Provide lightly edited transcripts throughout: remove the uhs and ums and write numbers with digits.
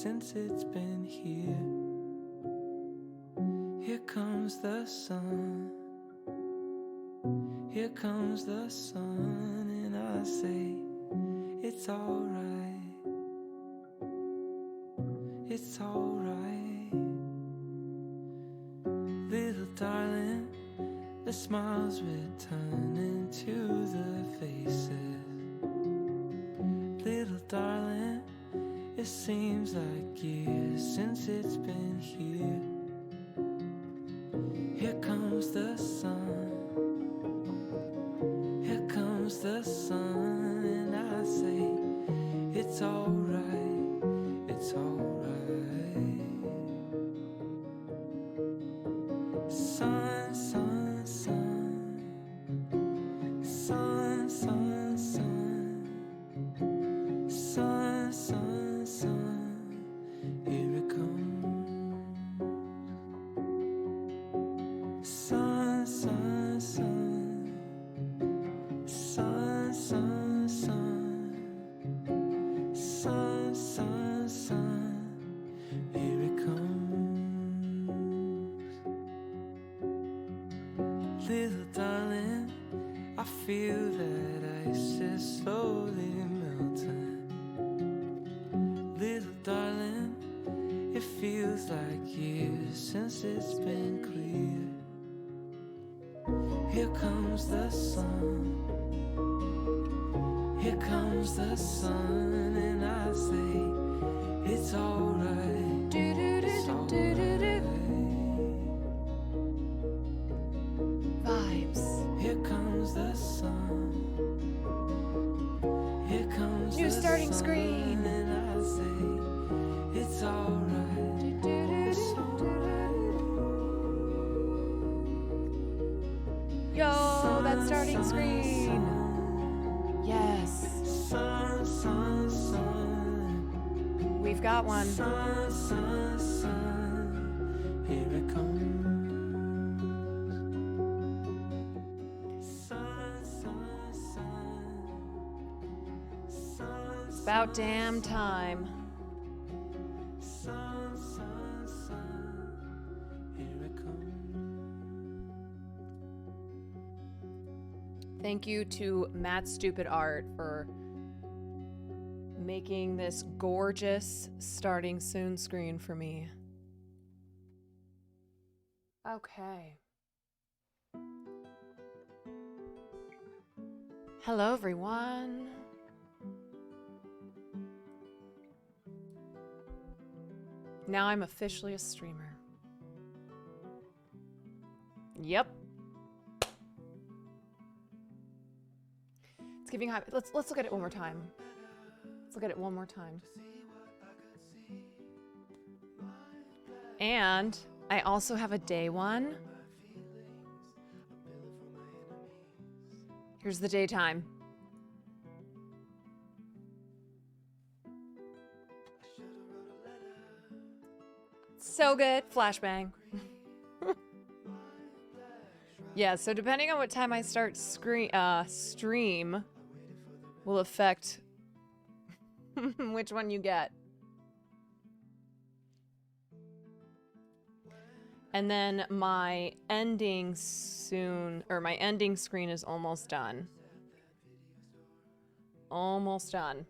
since it's been here. Here comes the sun. Here comes the sun, and I say, it's alright. It's alright. Little darling, the smiles returning to the faces. Little darling, it seems like years since it's been here. Here comes the sun. Here comes the sun, and I say, it's alright, it's alright. Sun, sun, sun. Sun, sun, sun. Sun, sun, sun. Here it comes. Sun, sun, sun. Sun, sun, sun. Sun, sun, sun. Here it comes. Little darling, I feel that ice is slowly melting. Little darling, it feels like years since it's been clear. Here comes the sun. Here comes the sun, and I say, it's alright. It's alright. Vibes. Here comes the sun. Here comes New the starting sun, screen. and I say, it's alright. It's alright. Yo, that Sun, starting sun, screen. sun. Yes. Sun, sun, sun. We've got one. Sun, sun, sun. Here it comes. Sun, sun, sun. Sun, It's about damn time. sun, sun, sun. Here it comes. Thank you to Matt Stupid Art for making this gorgeous starting soon screen for me. Okay. Hello, everyone. Now I'm officially a streamer. Yep. It's giving high. Let's look at it one more time. Let's look at it one more time. And I also have a day one. Here's the daytime. So good. Flashbang. Yeah, so depending on what time I start stream will affect which one you get. And then my ending screen is almost done. Almost done.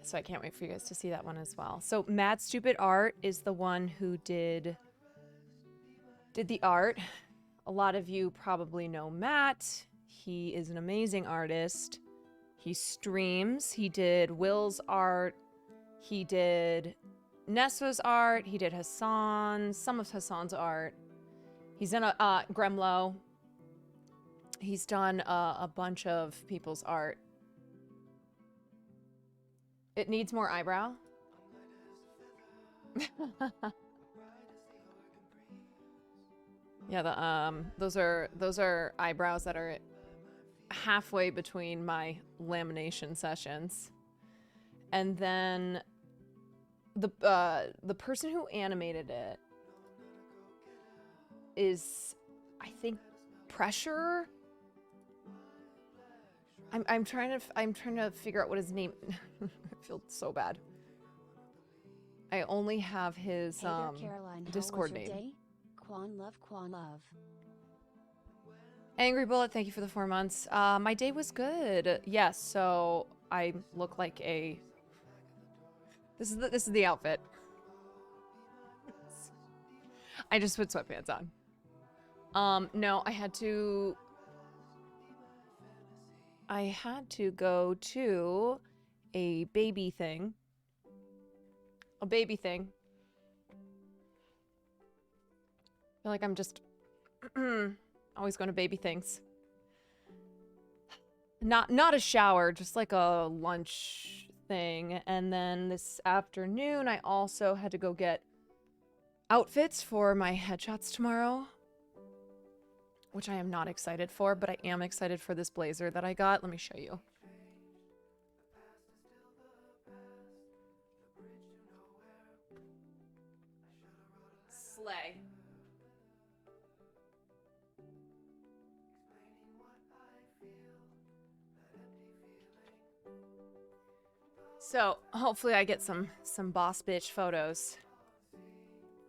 So I can't wait for you guys to see that one as well. So Mad Stupid Art is the one who did the art. A lot of you probably know Matt. He is an amazing artist. He streams. He did Will's art. He did Nessa's art. He did Hassan's, some of Hassan's art. He's done a Gremlo. He's done a bunch of people's art. It needs more eyebrow. Yeah, those are eyebrows that are halfway between my lamination sessions. And then the person who animated it is, I think, Pressure. I'm trying to figure out what his name. I feel so bad. I only have his Hey there, Caroline. Discord How was your name. day? Quan love, Quan love. Angry Bullet, thank you for the 4 months. My day was good. Yes, so I look like a. This is the outfit. I just put sweatpants on. No, I had to go to a baby thing. A baby thing. I feel like I'm just always going to baby things. Not a shower, just like a lunch thing. And then this afternoon, I also had to go get outfits for my headshots tomorrow, which I am not excited for, but I am excited for this blazer that I got. Let me show you. Slay. So hopefully I get some boss bitch photos.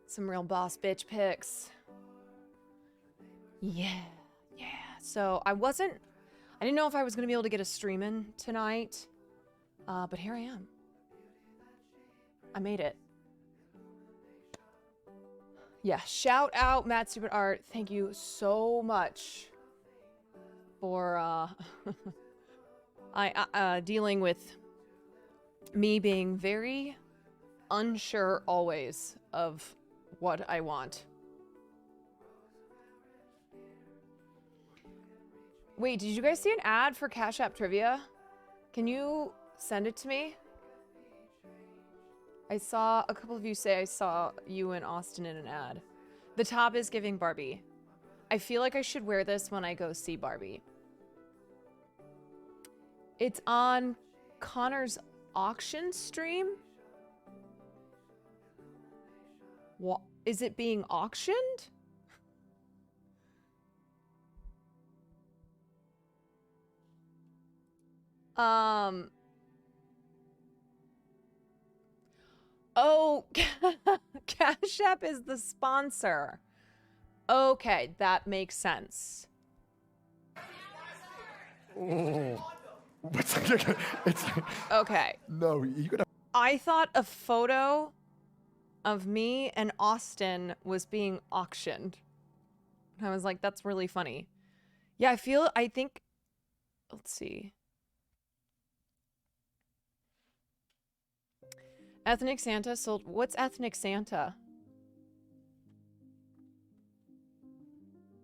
Some real boss bitch pics. Yeah. So I didn't know if I was going to be able to get a stream in tonight. But here I am. I made it. Yeah, shout out Matt Stupid Art. Thank you so much for dealing with me being very unsure always of what I want. Wait, did you guys see an ad for Cash App Trivia? Can you send it to me? I saw a couple of you say I saw you and Austin in an ad. The top is giving Barbie. I feel like I should wear this when I go see Barbie. It's on Connor's auction stream? What is it being auctioned? Oh, Cash App is the sponsor. Okay, that makes sense. Oh. It's Okay. no, you gotta. I thought a photo of me and Austin was being auctioned. I was like, that's really funny. Yeah, I think, let's see. Ethnic Santa sold, what's Ethnic Santa?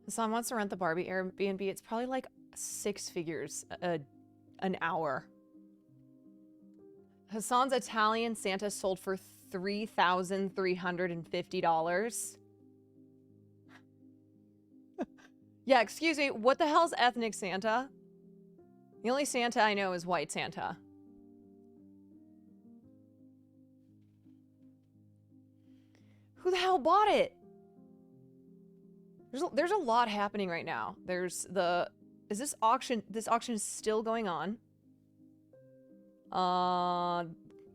Hassan wants to rent the Barbie Airbnb. It's probably like 6 figures an hour. Hassan's Italian Santa sold for $3,350. Yeah, excuse me. What the hell's ethnic Santa? The only Santa I know is white Santa. Who the hell bought it? There's a lot happening right now. This auction is still going on.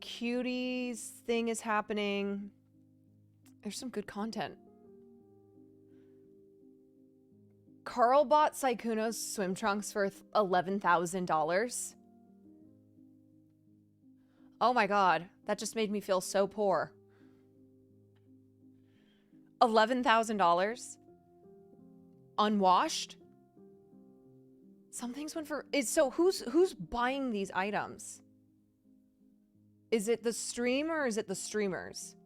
Cuties thing is happening. There's some good content. Carl bought Saikuno's swim trunks for $11,000. Oh my god, that just made me feel so poor. $11,000? Unwashed? Some things went for... So who's buying these items? Is it the stream or is it the streamers?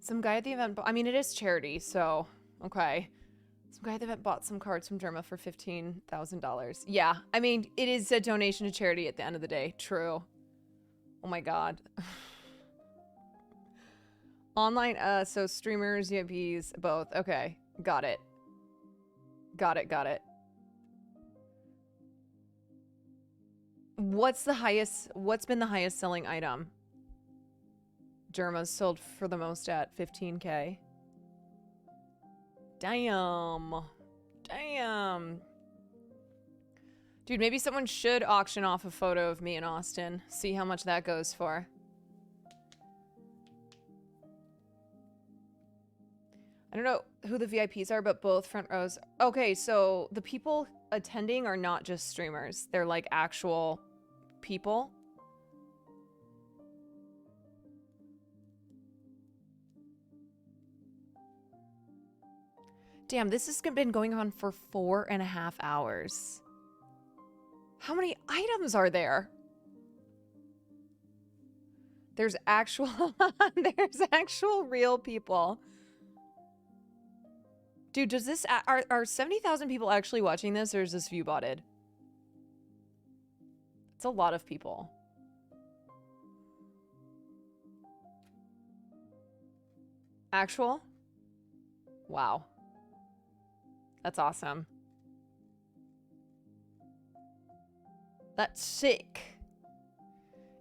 Some guy at the event... I mean, it is charity, so... Okay. Some guy at the event bought some cards from Derma for $15,000. Yeah, I mean, it is a donation to charity at the end of the day. True. Oh my god. Online, so streamers, UMPs, both. Okay, got it. Got it. What's been the highest selling item? Derma's sold for the most at 15K. Damn. Dude, maybe someone should auction off a photo of me and Austin. See how much that goes for. I don't know who the VIPs are, but both front rows. Okay, so the people attending are not just streamers. They're like actual people. Damn, this has been going on for 4.5 hours. How many items are there? There's actual real people. Dude, does this are 70,000 people actually watching this, or is this view botted? It's a lot of people. Actual? Wow. That's awesome. That's sick.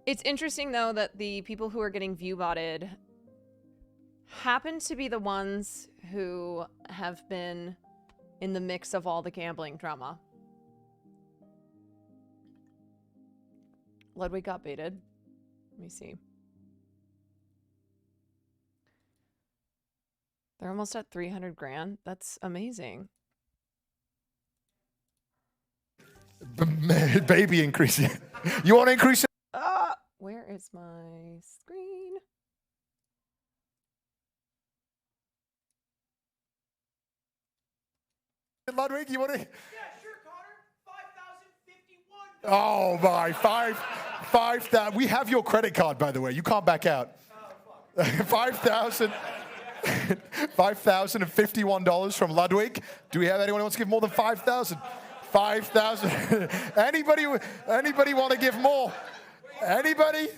It's interesting, though, that the people who are getting view botted happen to be the ones who have been in the mix of all the gambling drama. Ludwig got baited. Let me see. They're almost at 300 grand. That's amazing. Baby increasing. You want to increase it? Where is my screen? Ludwig, you want to? Yeah, sure, Connor. 5,051. Oh my, 5,000. We have your credit card, by the way. You can't back out. 5,051 from Ludwig. Do we have anyone who wants to give more than 5,000? 5,000. Anybody want to give more? Anybody?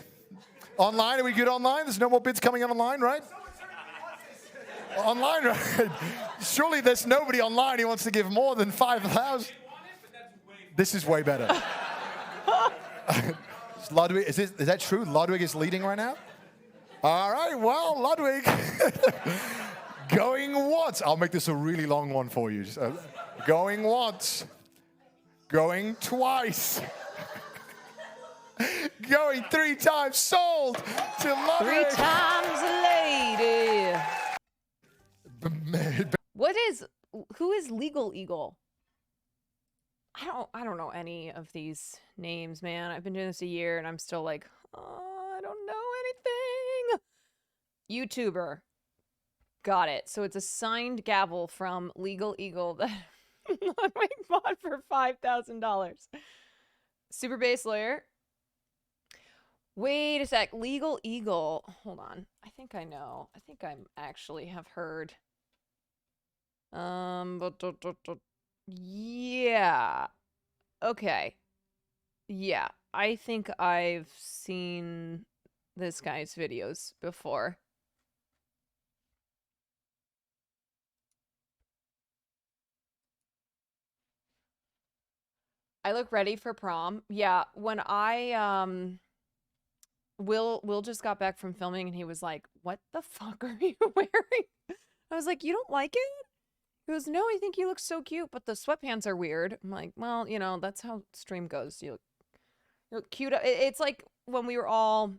Online? Are we good online? There's no more bids coming in online, right? Online, right? Surely there's nobody online who wants to give more than 5,000. This is way better. Ludwig, is that true? Ludwig is leading right now? All right, well, Ludwig. Going once. I'll make this a really long one for you. Going once. Going twice. Going 3 times. Sold to Ludwig. 3 times a lady. Who is Legal Eagle? I don't know any of these names, man. I've been doing this a year and I'm still like, oh, I don't know anything. YouTuber. Got it. So it's a signed gavel from Legal Eagle that Ludwig bought for $5,000. Super bass lawyer. Wait a sec. Legal Eagle. Hold on. I think I know. I think I actually have heard. Yeah. Okay. Yeah. I think I've seen this guy's videos before. I look ready for prom. Yeah, when Will just got back from filming and he was like, "What the fuck are you wearing?" I was like, "You don't like it?" He goes, "No, I think you look so cute, but the sweatpants are weird." I'm like, "Well, you know, that's how stream goes. You look cute." It's like when we were all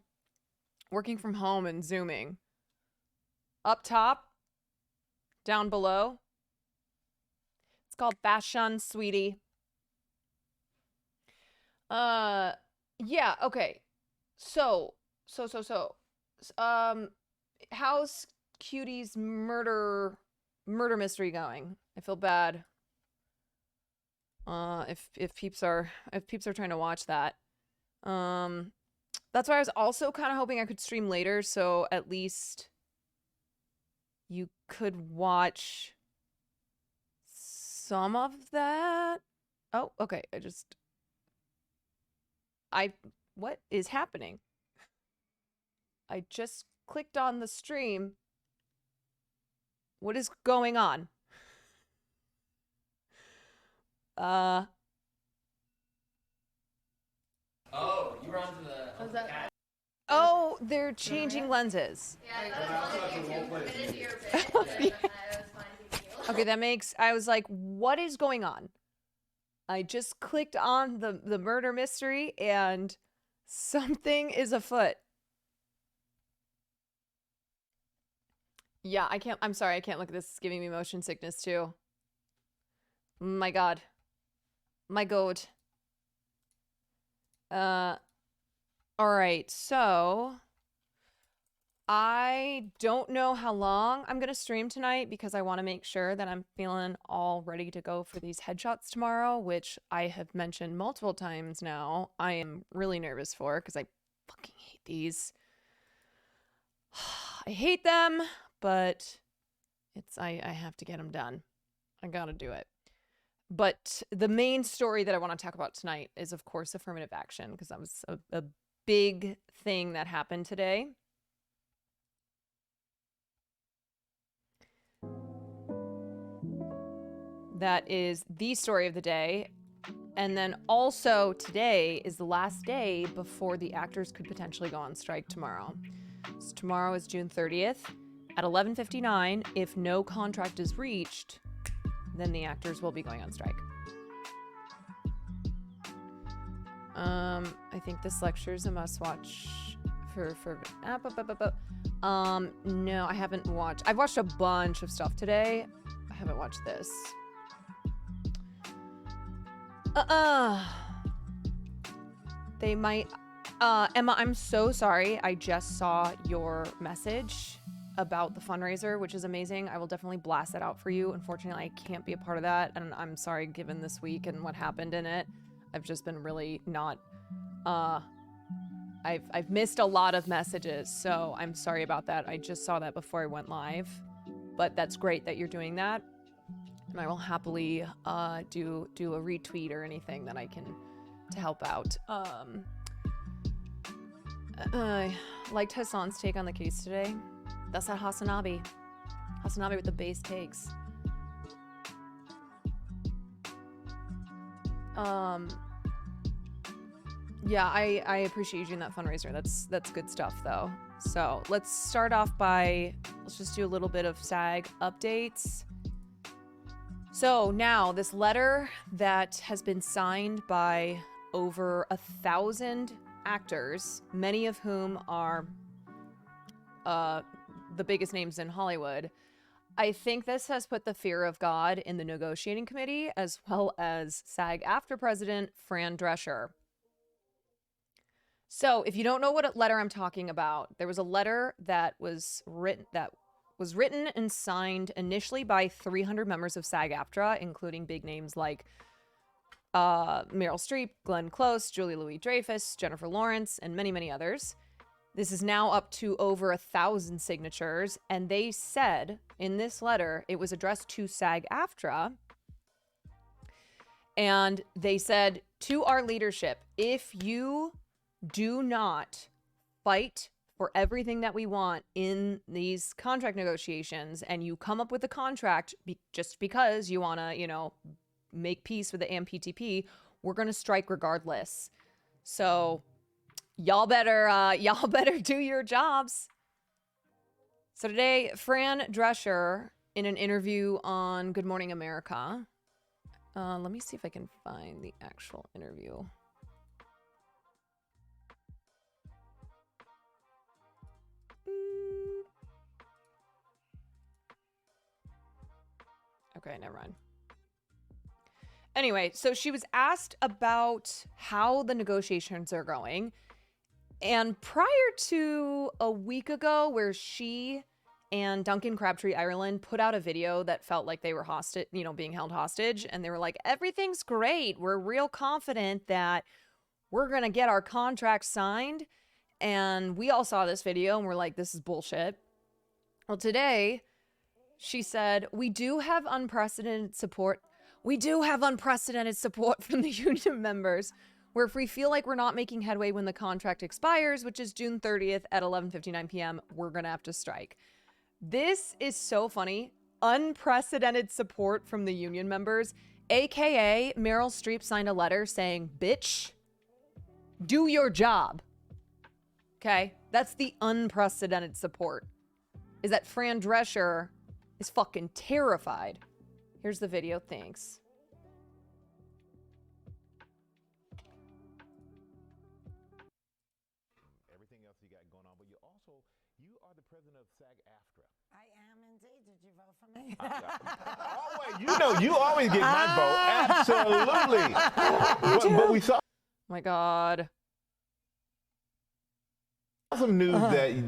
working from home and Zooming. Up top, down below. It's called fashion, sweetie. Yeah, okay. So, how's Cutie's murder mystery going? I feel bad. If peeps are trying to watch that. That's why I was also kind of hoping I could stream later, so at least you could watch some of that. Oh, okay. What is happening? I just clicked on the stream. What is going on? Oh, you were onto the. Was that? Oh, they're changing lenses. Yeah, that's all committed to your bit. I was fine keeping you. Okay, that makes. I was like, what is going on? I just clicked on the murder mystery and something is afoot. Yeah, I can't. I'm sorry, I can't look at this. It's giving me motion sickness too. My God. My God. All right, so I don't know how long I'm gonna stream tonight because I want to make sure that I'm feeling all ready to go for these headshots tomorrow, which I have mentioned multiple times now. I am really nervous for because I fucking hate these. I hate them, but I have to get them done. I gotta do it. But the main story that I want to talk about tonight is, of course, affirmative action, because that was a big thing that happened today. That is the story of the day. And then also today is the last day before the actors could potentially go on strike tomorrow. So tomorrow is June 30th at 11:59. If no contract is reached, then the actors will be going on strike. I think this lecture is a must-watch no, I haven't watched. I've watched a bunch of stuff today. I haven't watched this. They might. Emma, I'm so sorry. I just saw your message about the fundraiser, which is amazing. I will definitely blast that out for you. Unfortunately, I can't be a part of that, and I'm sorry given this week and what happened in it. I've just been really not, I've missed a lot of messages, so I'm sorry about that. I just saw that before I went live, but that's great that you're doing that, and I will happily do a retweet or anything that I can to help out. Liked Hassan's take on the case today. That's that Hasanabi. Hasanabi with the base takes. Yeah, I appreciate you doing that fundraiser. That's good stuff though. So let's start off by, let's just do a little bit of SAG updates. So now this letter that has been signed by over 1,000 actors, many of whom are the biggest names in Hollywood. I think this has put the fear of God in the negotiating committee, as well as SAG-AFTRA president Fran Drescher. So if you don't know what letter I'm talking about, there was a letter that was written and signed initially by 300 members of SAG-AFTRA, including big names like Meryl Streep, Glenn Close, Julie Louis-Dreyfus, Jennifer Lawrence, and many, many others. This is now up to over 1,000 signatures, and they said in this letter it was addressed to SAG-AFTRA, and they said to our leadership, if you do not fight for everything that we want in these contract negotiations, and you come up with a contract just because you want to, make peace with the AMPTP, we're going to strike regardless. So y'all better do your jobs. So today, Fran Drescher, in an interview on Good Morning America, let me see if I can find the actual interview. Okay, never mind. Anyway, so she was asked about how the negotiations are going. And prior to a week ago, where she and Duncan Crabtree Ireland put out a video that felt like they were hostage, being held hostage. And they were like, everything's great. We're real confident that we're going to get our contract signed. And we all saw this video and we're like, this is bullshit. Well, today she said, we do have unprecedented support. We do have unprecedented support from the union members, where if we feel like we're not making headway when the contract expires, which is June 30th at 11:59 p.m., we're going to have to strike. This is so funny. Unprecedented support from the union members, aka Meryl Streep signed a letter saying, bitch, do your job. Okay? That's the unprecedented support. Is that Fran Drescher is fucking terrified. Here's the video. Thanks. Everything else you got going on, but you also You are the president of SAG-AFTRA. I am indeed. Did you vote for me? Always, you know, you always get my vote. Absolutely. But we saw Oh my God. some news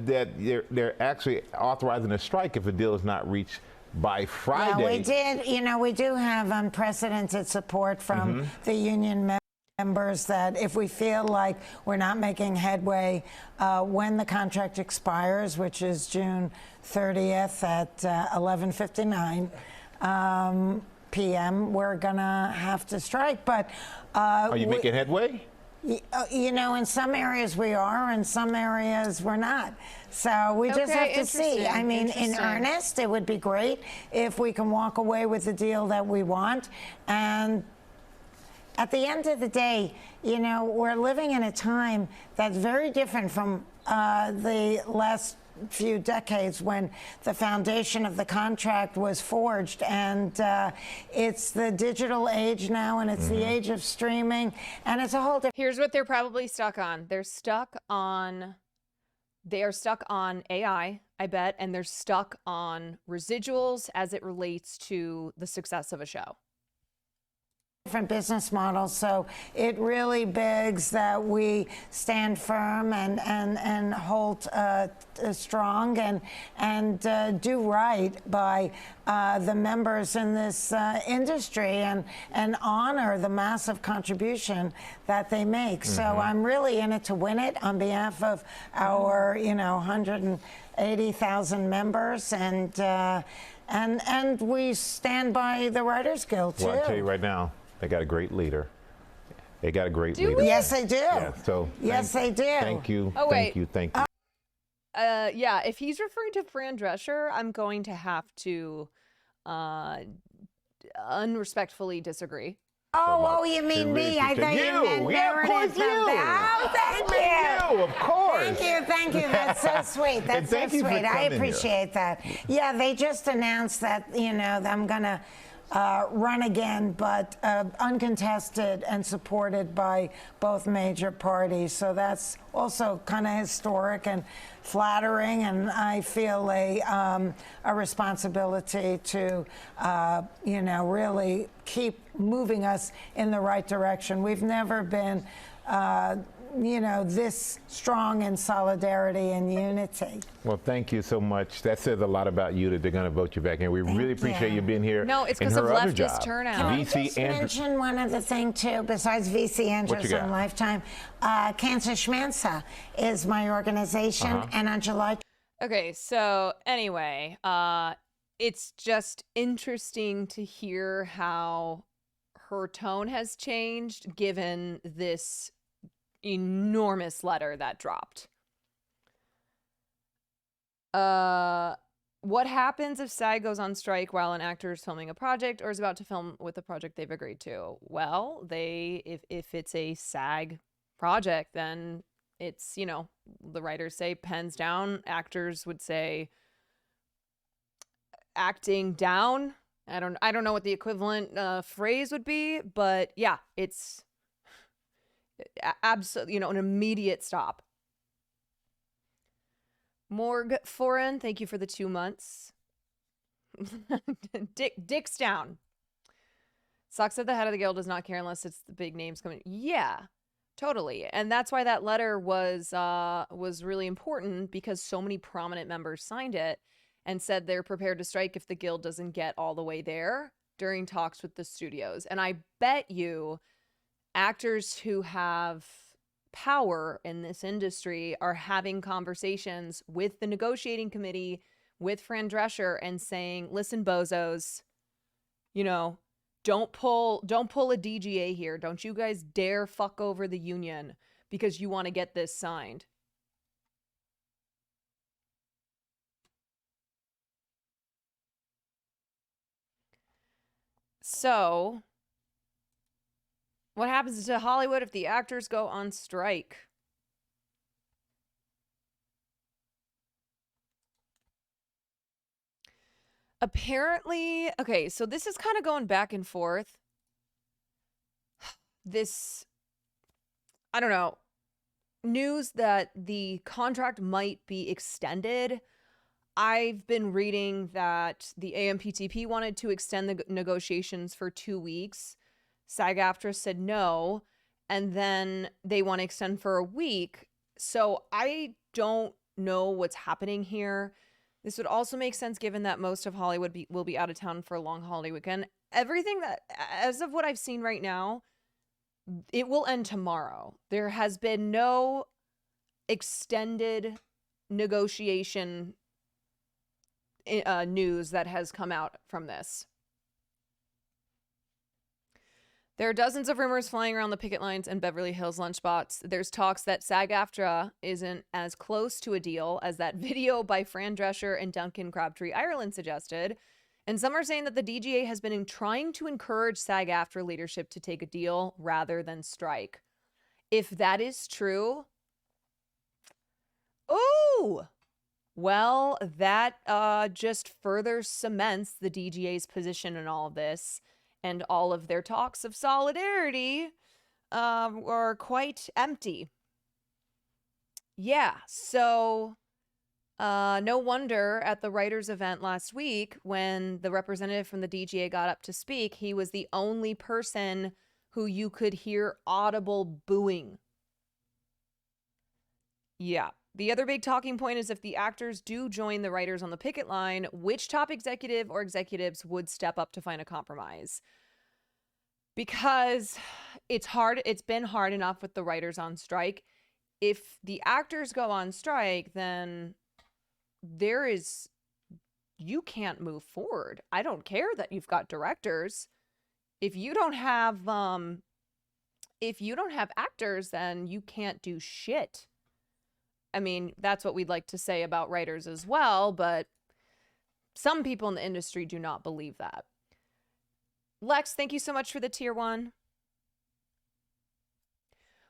that they're actually authorizing a strike if a deal is not reached by Friday. Yeah, we did. You know, we do have unprecedented support from the union members that if we feel like we're not making headway when the contract expires, which is June 30th at 11:59 p.m., we're gonna have to strike. But Are you making headway? you know, in some areas we are, in some areas we're not. So we just have to see. I mean, in earnest, it would be great if we can walk away with the deal that we want. And at the end of the day, you know, we're living in a time that's very different from the last few decades when the foundation of the contract was forged, and it's the digital age now, and it's the age of streaming, and it's a whole different. Here's what they're probably stuck on. They are stuck on AI, I bet, and they're stuck on residuals as it relates to the success of a show. Different business models, so it really begs that we stand firm and hold strong and do right by the members in this industry and honor the massive contribution that they make. So I'm really in it to win it on behalf of our 180,000 members, and we stand by the Writers Guild too. Well, I tell you right now, they got a great leader. They got a great leader. Yes, they do. Yeah, so yes, they do. Thank you. Oh, thank wait. you. Thank you. Yeah, if he's referring to Fran Drescher, I'm going to have to unrespectfully disagree. Oh, you mean me? I thought you meant Meredith. Oh, thank you. Of course. Thank you. That's so sweet. That's so sweet. I appreciate that. Yeah, they just announced that, you know, I'm going to run again, but uncontested and supported by both major parties. So that's also kind of historic and flattering, and I feel a responsibility to, you know, really keep moving us in the right direction. We've never been, you know, this strong in solidarity and unity. Well, thank you so much. That says a lot about you that they're going to vote you back in. We really appreciate you being here. No, it's because of leftist turnout. Can I just mention one other thing, too, besides VC Andrews on Lifetime? Cancer Schmanza is my organization, and on July... Okay, so anyway, it's just interesting to hear how her tone has changed given this enormous letter that dropped. What happens if SAG goes on strike while an actor is filming a project or is about to film with a project they've agreed to? Well, if it's a SAG project, then it's, you know, the writers say pens down, actors would say acting down. I don't know what the equivalent phrase would be, but yeah, it's absolutely, you know, an immediate stop. Morg Foreign, thank you for the 2 months. Dick's down. Sucks that the head of the guild does not care unless it's the big names coming. Yeah, totally. And that's why that letter was really important, because so many prominent members signed it and said they're prepared to strike if the guild doesn't get all the way there during talks with the studios. And I bet you actors who have power in this industry are having conversations with the negotiating committee, with Fran Drescher, and saying, listen, bozos, you know, don't pull a DGA here. Don't you guys dare fuck over the union because you want to get this signed. So what happens to Hollywood if the actors go on strike? Apparently, okay, so this is kind of going back and forth. This, I don't know. news that the contract might be extended. I've been reading that the AMPTP wanted to extend the negotiations for 2 weeks. SAG-AFTRA said no, and then they want to extend for a week. So I don't know what's happening here. This would also make sense given that most of Hollywood will be out of town for a long holiday weekend. Everything that, as of what I've seen right now, it will end tomorrow. There has been no extended negotiation news that has come out from this. There are dozens of rumors flying around the picket lines and Beverly Hills lunchbox. There's talks that SAG-AFTRA isn't as close to a deal as that video by Fran Drescher and Duncan Crabtree Ireland suggested. And some are saying that the DGA has been trying to encourage SAG-AFTRA leadership to take a deal rather than strike. If that is true, well, that just further cements the DGA's position in all of this, and all of their talks of solidarity are quite empty. Yeah, so no wonder at the writers' event last week when the representative from the DGA got up to speak, he was the only person who you could hear audible booing. Yeah. The other big talking point is if the actors do join the writers on the picket line, which top executive or executives would step up to find a compromise? Because it's hard. It's been hard enough with the writers on strike. If the actors go on strike, then you can't move forward. I don't care that you've got directors. If you don't have actors, then you can't do shit. I mean, that's what we'd like to say about writers as well, but some people in the industry do not believe that. Lex, thank you so much for the tier 1.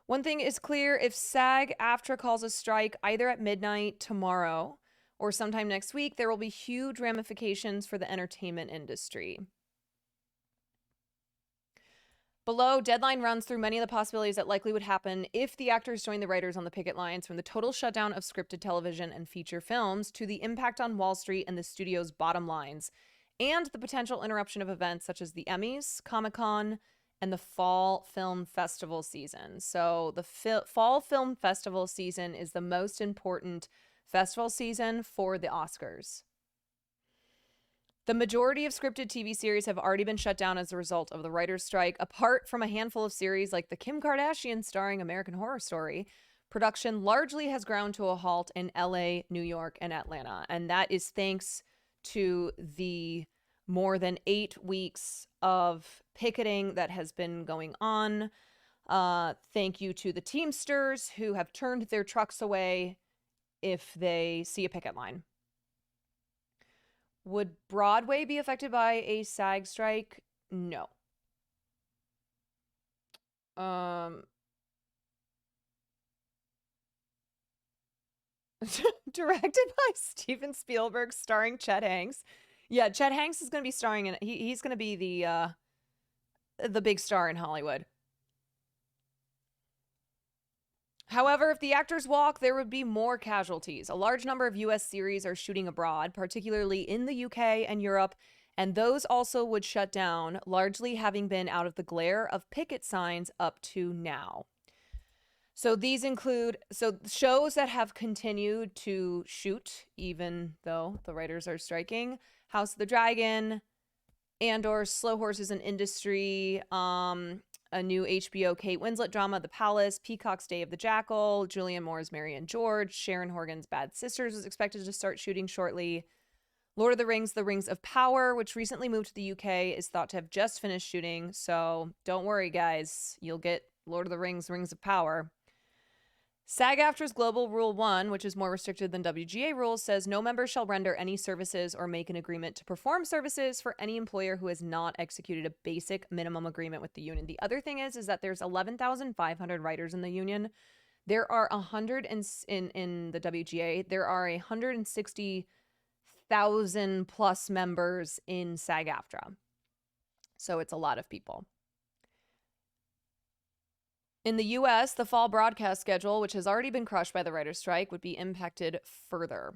One thing is clear, if SAG-AFTRA calls a strike either at midnight tomorrow or sometime next week, there will be huge ramifications for the entertainment industry. Below, deadline runs through many of the possibilities that likely would happen if the actors join the writers on the picket lines, from the total shutdown of scripted television and feature films to the impact on Wall Street and the studio's bottom lines, and the potential interruption of events such as the Emmys, Comic-Con, and the Fall Film Festival season. So the Fall Film Festival season is the most important festival season for the Oscars. The majority of scripted TV series have already been shut down as a result of the writers' strike. Apart from a handful of series like the Kim Kardashian starring American Horror Story, production largely has ground to a halt in LA, New York, and Atlanta. And that is thanks to the more than 8 weeks of picketing that has been going on. Thank you to the Teamsters who have turned their trucks away if they see a picket line. Would Broadway be affected by a SAG strike? No. Directed by Steven Spielberg, starring Chet Hanks. Yeah, Chet Hanks is going to be starring in it. He's going to be the big star in Hollywood. However, if the actors walk, there would be more casualties. A large number of U.S. series are shooting abroad, particularly in the UK and Europe, and those also would shut down, largely having been out of the glare of picket signs up to now. So these include shows that have continued to shoot, even though the writers are striking: House of the Dragon, Andor, Slow Horses in Industry, a new HBO Kate Winslet drama, The Palace, Peacock's Day of the Jackal, Julianne Moore's Mary and George, Sharon Horgan's Bad Sisters is expected to start shooting shortly. Lord of the Rings, The Rings of Power, which recently moved to the UK, is thought to have just finished shooting, so don't worry, guys. You'll get Lord of the Rings, Rings of Power. SAG-AFTRA's Global Rule 1, which is more restricted than WGA rules, says no member shall render any services or make an agreement to perform services for any employer who has not executed a basic minimum agreement with the union. The other thing is that there's 11,500 writers in the union. There are 100 in the WGA. There are 160,000 plus members in SAG-AFTRA. So it's a lot of people. In the US, the fall broadcast schedule, which has already been crushed by the writer's strike, would be impacted further.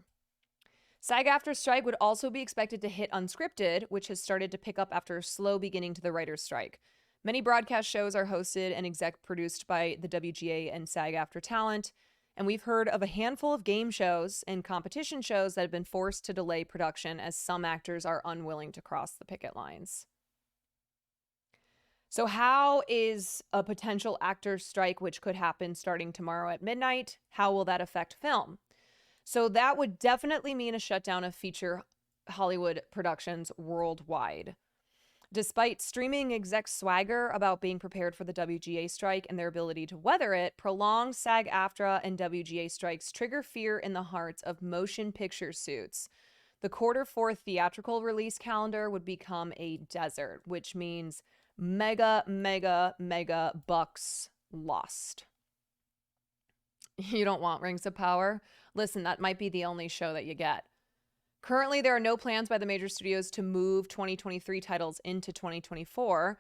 SAG-AFTRA strike would also be expected to hit unscripted, which has started to pick up after a slow beginning to the writer's strike. Many broadcast shows are hosted and exec produced by the WGA and SAG-AFTRA talent, and we've heard of a handful of game shows and competition shows that have been forced to delay production as some actors are unwilling to cross the picket lines. So how is a potential actors' strike, which could happen starting tomorrow at midnight, how will that affect film? So that would definitely mean a shutdown of feature Hollywood productions worldwide. Despite streaming exec swagger about being prepared for the WGA strike and their ability to weather it, prolonged SAG-AFTRA and WGA strikes trigger fear in the hearts of motion picture suits. The Q4 theatrical release calendar would become a desert, which means mega bucks lost. You don't want Rings of Power? Listen, that might be the only show that you get. Currently, there are no plans by the major studios to move 2023 titles into 2024.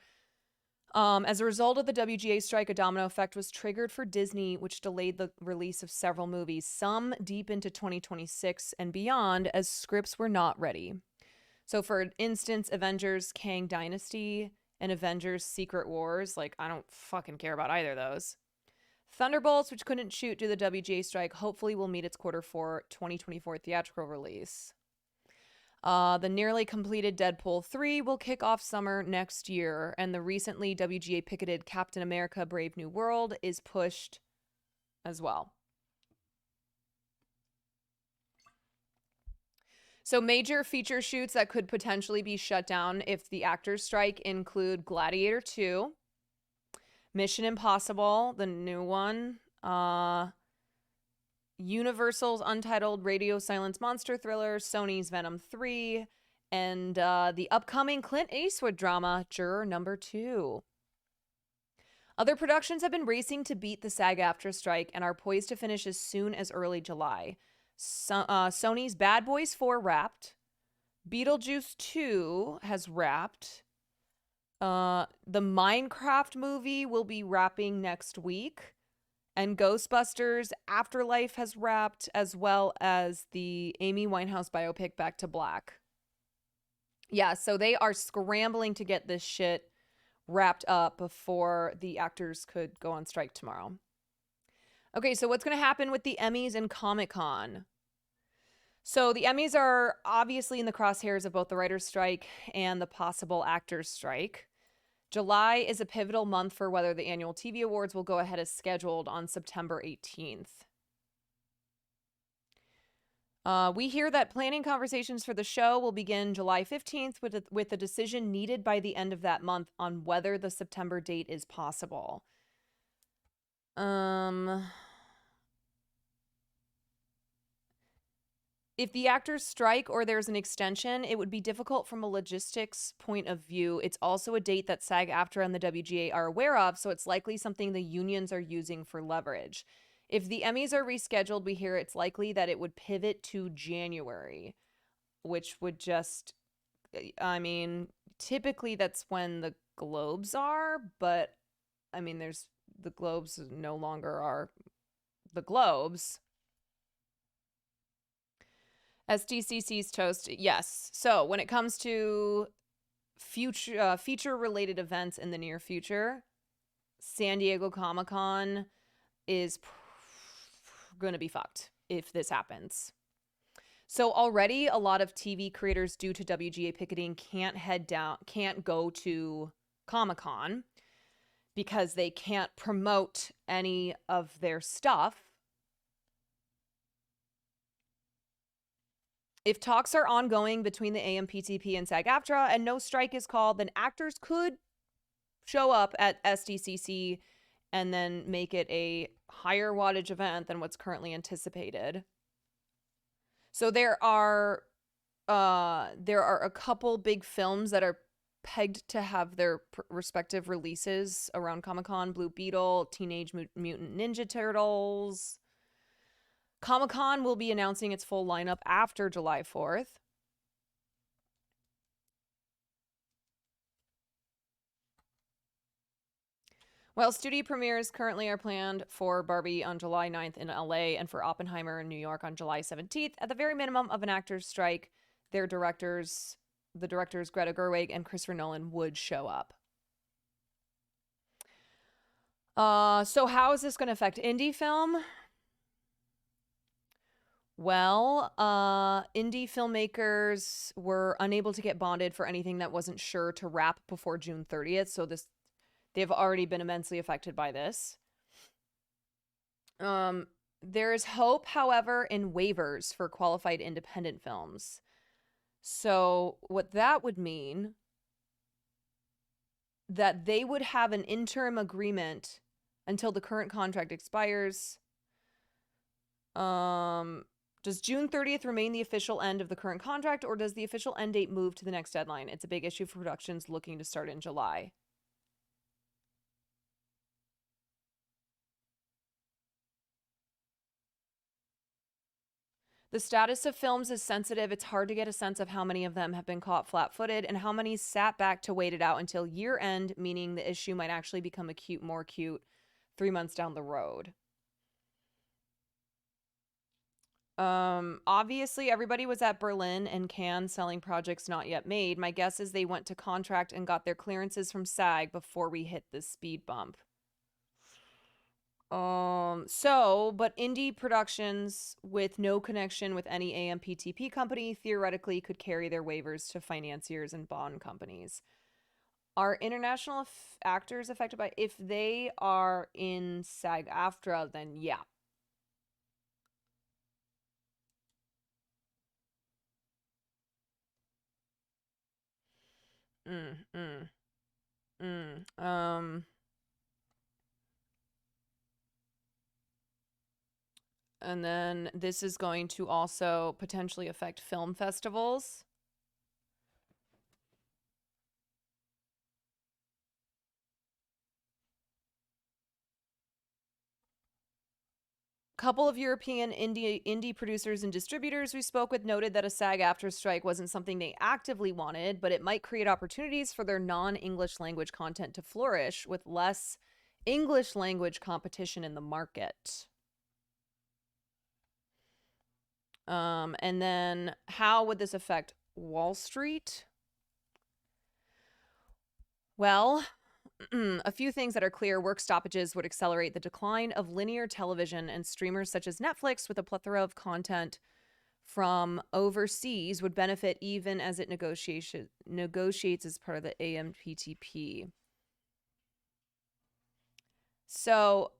As a result of the WGA strike, a domino effect was triggered for Disney, which delayed the release of several movies, some deep into 2026 and beyond, as scripts were not ready. So, for instance, Avengers Kang Dynasty and Avengers Secret Wars, like, I don't fucking care about either of those. Thunderbolts, which couldn't shoot due to the WGA strike, hopefully will meet its Q4 2024 theatrical release. The nearly completed Deadpool 3 will kick off summer next year, and the recently WGA picketed Captain America Brave New World is pushed as well. So major feature shoots that could potentially be shut down if the actors strike include Gladiator 2, Mission Impossible, the new one, Universal's untitled Radio Silence monster thriller, Sony's Venom 3, and the upcoming Clint Eastwood drama, Juror Number 2. Other productions have been racing to beat the SAG-AFTRA strike and are poised to finish as soon as early July. Sony's Bad Boys 4 wrapped. Beetlejuice 2 has wrapped. The Minecraft movie will be wrapping next week. And Ghostbusters Afterlife has wrapped, as well as the Amy Winehouse biopic Back to Black. Yeah, so they are scrambling to get this shit wrapped up before the actors could go on strike tomorrow. Okay, so what's going to happen with the Emmys and Comic-Con? So the Emmys are obviously in the crosshairs of both the writer's strike and the possible actors' strike. July is a pivotal month for whether the annual TV awards will go ahead as scheduled on September 18th. We hear that planning conversations for the show will begin July 15th with a decision needed by the end of that month on whether the September date is possible. If the actors strike or there's an extension, it would be difficult from a logistics point of view. It's also a date that SAG-AFTRA and the WGA are aware of, so it's likely something the unions are using for leverage. If the Emmys are rescheduled, we hear it's likely that it would pivot to January, which would just, I mean, typically that's when the Globes are, but I mean, the Globes no longer are the Globes. SDCC's toast, yes. So when it comes to feature-related events in the near future, San Diego Comic-Con is going to be fucked if this happens. So already a lot of TV creators due to WGA picketing can't go to Comic-Con because they can't promote any of their stuff. If talks are ongoing between the AMPTP and SAG-AFTRA and no strike is called, then actors could show up at SDCC and then make it a higher wattage event than what's currently anticipated. So there are a couple big films that are pegged to have their respective releases around Comic-Con: Blue Beetle, Teenage Mutant Ninja Turtles. Comic-Con will be announcing its full lineup after July 4th. While studio premieres currently are planned for Barbie on July 9th in LA and for Oppenheimer in New York on July 17th, at the very minimum of an actor's strike, the directors Greta Gerwig and Christopher Nolan would show up. So how is this going to affect indie film? Well, indie filmmakers were unable to get bonded for anything that wasn't sure to wrap before June 30th. So they've already been immensely affected by this. There is hope, however, in waivers for qualified independent films. So what that would mean that they would have an interim agreement until the current contract expires. Does June 30th remain the official end of the current contract, or does the official end date move to the next deadline? It's a big issue for productions looking to start in July. The status of films is sensitive. It's hard to get a sense of how many of them have been caught flat-footed and how many sat back to wait it out until year end, meaning the issue might actually become more acute 3 months down the road. Obviously everybody was at Berlin and Cannes selling projects not yet made. My guess is they went to contract and got their clearances from SAG before we hit this speed bump. But indie productions with no connection with any AMPTP company theoretically could carry their waivers to financiers and bond companies. Are international actors affected by, if they are in SAG-AFTRA, then yeah. And then this is going to also potentially affect film festivals. Couple of European indie producers and distributors we spoke with noted that a SAG-AFTRA strike wasn't something they actively wanted, but it might create opportunities for their non-English language content to flourish with less English language competition in the market. And then how would this affect Wall Street? Well, a few things that are clear. Work stoppages would accelerate the decline of linear television, and streamers such as Netflix, with a plethora of content from overseas, would benefit even as it negotiates as part of the AMPTP. So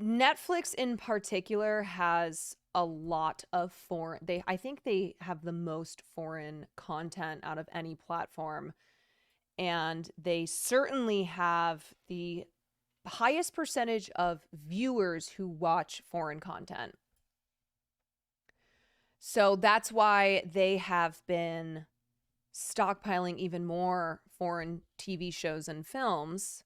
Netflix in particular has a lot of I think they have the most foreign content out of any platform. And they certainly have the highest percentage of viewers who watch foreign content. So that's why they have been stockpiling even more foreign TV shows and films.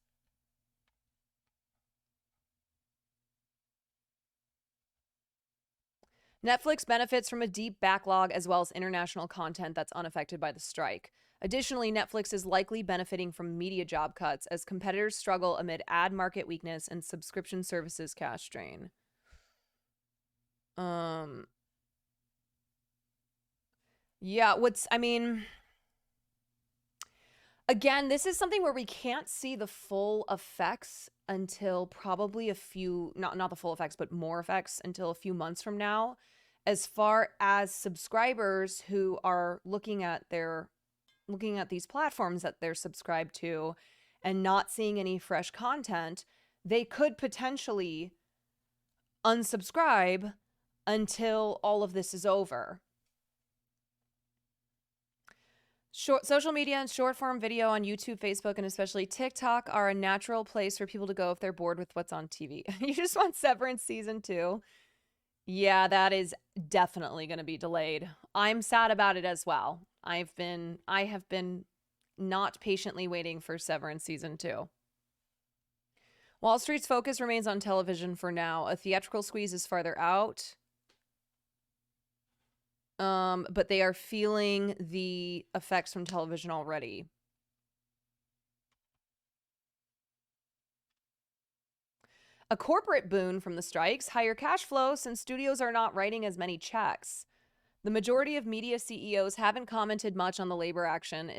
Netflix benefits from a deep backlog as well as international content that's unaffected by the strike. Additionally, Netflix is likely benefiting from media job cuts as competitors struggle amid ad market weakness and subscription services cash drain. Yeah, again, this is something where we can't see the full effects until probably not the full effects, but more effects until a few months from now, as far as subscribers who are looking at these platforms that they're subscribed to and not seeing any fresh content. They could potentially unsubscribe until all of this is over. Social media and short form video on YouTube, Facebook, and especially TikTok are a natural place for people to go if they're bored with what's on TV. You just want Severance season 2. Yeah, that is definitely going to be delayed. I'm sad about it as well. I have been not patiently waiting for Severance season 2. Wall Street's focus remains on television for now. A theatrical squeeze is farther out. But they are feeling the effects from television already. A corporate boon from the strikes, higher cash flow since studios are not writing as many checks. The majority of media CEOs haven't commented much on the labor action,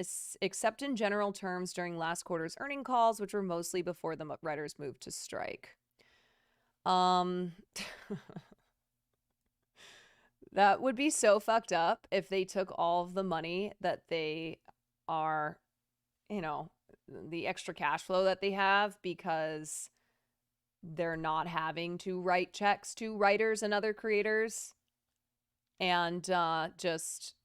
except in general terms during last quarter's earning calls, which were mostly before the writers moved to strike. That would be so fucked up if they took all of the money that they are, you know, the extra cash flow that they have because they're not having to write checks to writers and other creators, and just,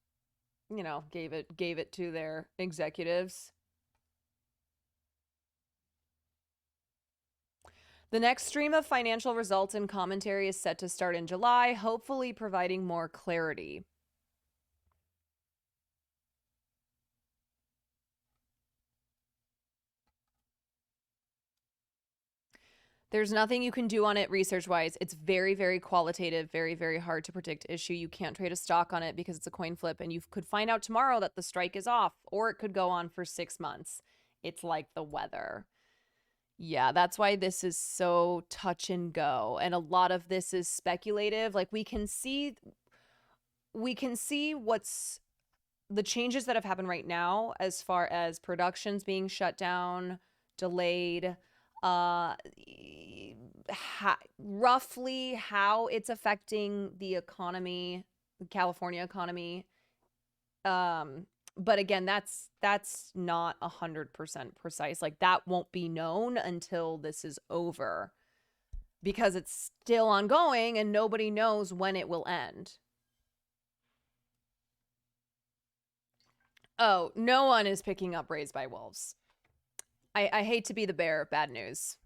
you know, gave it to their executives. The next stream of financial results and commentary is set to start in July, hopefully providing more clarity. There's nothing you can do on it research-wise. It's very, very qualitative, very, very hard to predict issue. You can't trade a stock on it because it's a coin flip, and you could find out tomorrow that the strike is off, or it could go on for 6 months. It's like the weather. Yeah, that's why this is so touch and go. And a lot of this is speculative. Like we can see what's the changes that have happened right now as far as productions being shut down, delayed, roughly how it's affecting the economy, the California economy. But again, that's not 100% precise. Like that won't be known until this is over because it's still ongoing and nobody knows when it will end. Oh, no one is picking up Raised by Wolves. I hate to be the bearer of bad news.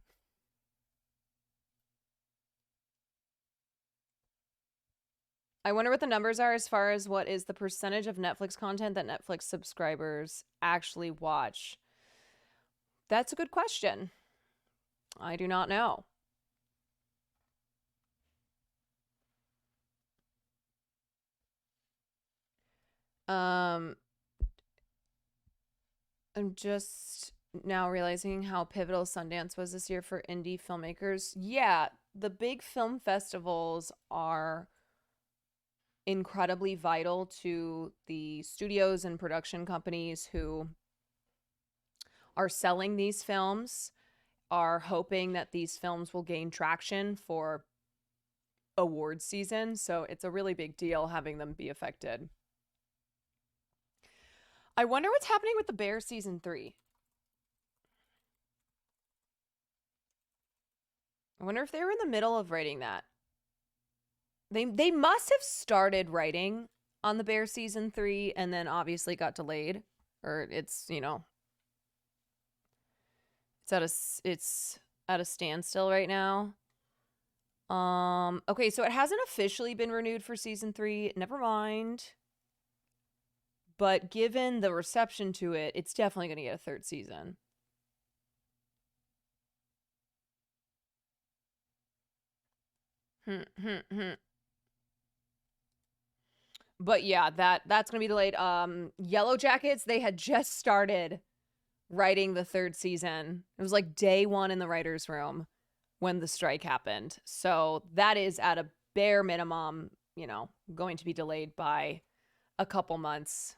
I wonder what the numbers are as far as what is the percentage of Netflix content that Netflix subscribers actually watch. That's a good question. I do not know. I'm just now realizing how pivotal Sundance was this year for indie filmmakers. Yeah, the big film festivals are incredibly vital to the studios and production companies who are selling these films, are hoping that these films will gain traction for award season. So it's a really big deal having them be affected. I wonder what's happening with The Bear season 3. I wonder if they were in the middle of writing that. They must have started writing on The Bear season 3 and then obviously got delayed, or it's, you know, it's at a standstill right now. Okay, so it hasn't officially been renewed for season 3. Never mind. But given the reception to it, it's definitely going to get a third season. But yeah, that's gonna be delayed. Yellow Jackets, they had just started writing the third season. It was like day 1 in the writer's room when the strike happened. So that is at a bare minimum, you know, going to be delayed by a couple months.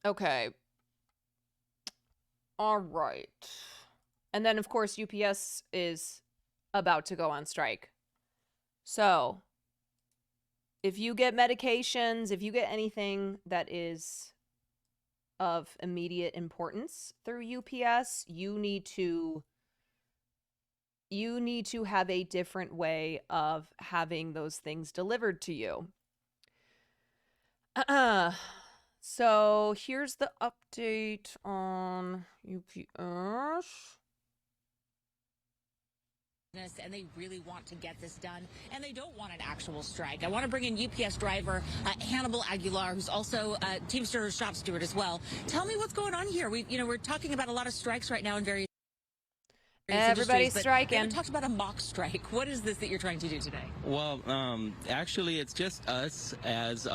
Okay. All right. And then, of course, UPS is about to go on strike. So, if you get medications, if you get anything that is of immediate importance through UPS, you need to have a different way of having those things delivered to you. So, here's the update on UPS. And they really want to get this done, and they don't want an actual strike. I want to bring in UPS driver Hannibal Aguilar, who's also a Teamster shop steward as well. Tell me what's going on here. We're talking about a lot of strikes right now in various Everybody's striking. We talked about a mock strike. What is this that you're trying to do today? Well, actually, it's just us as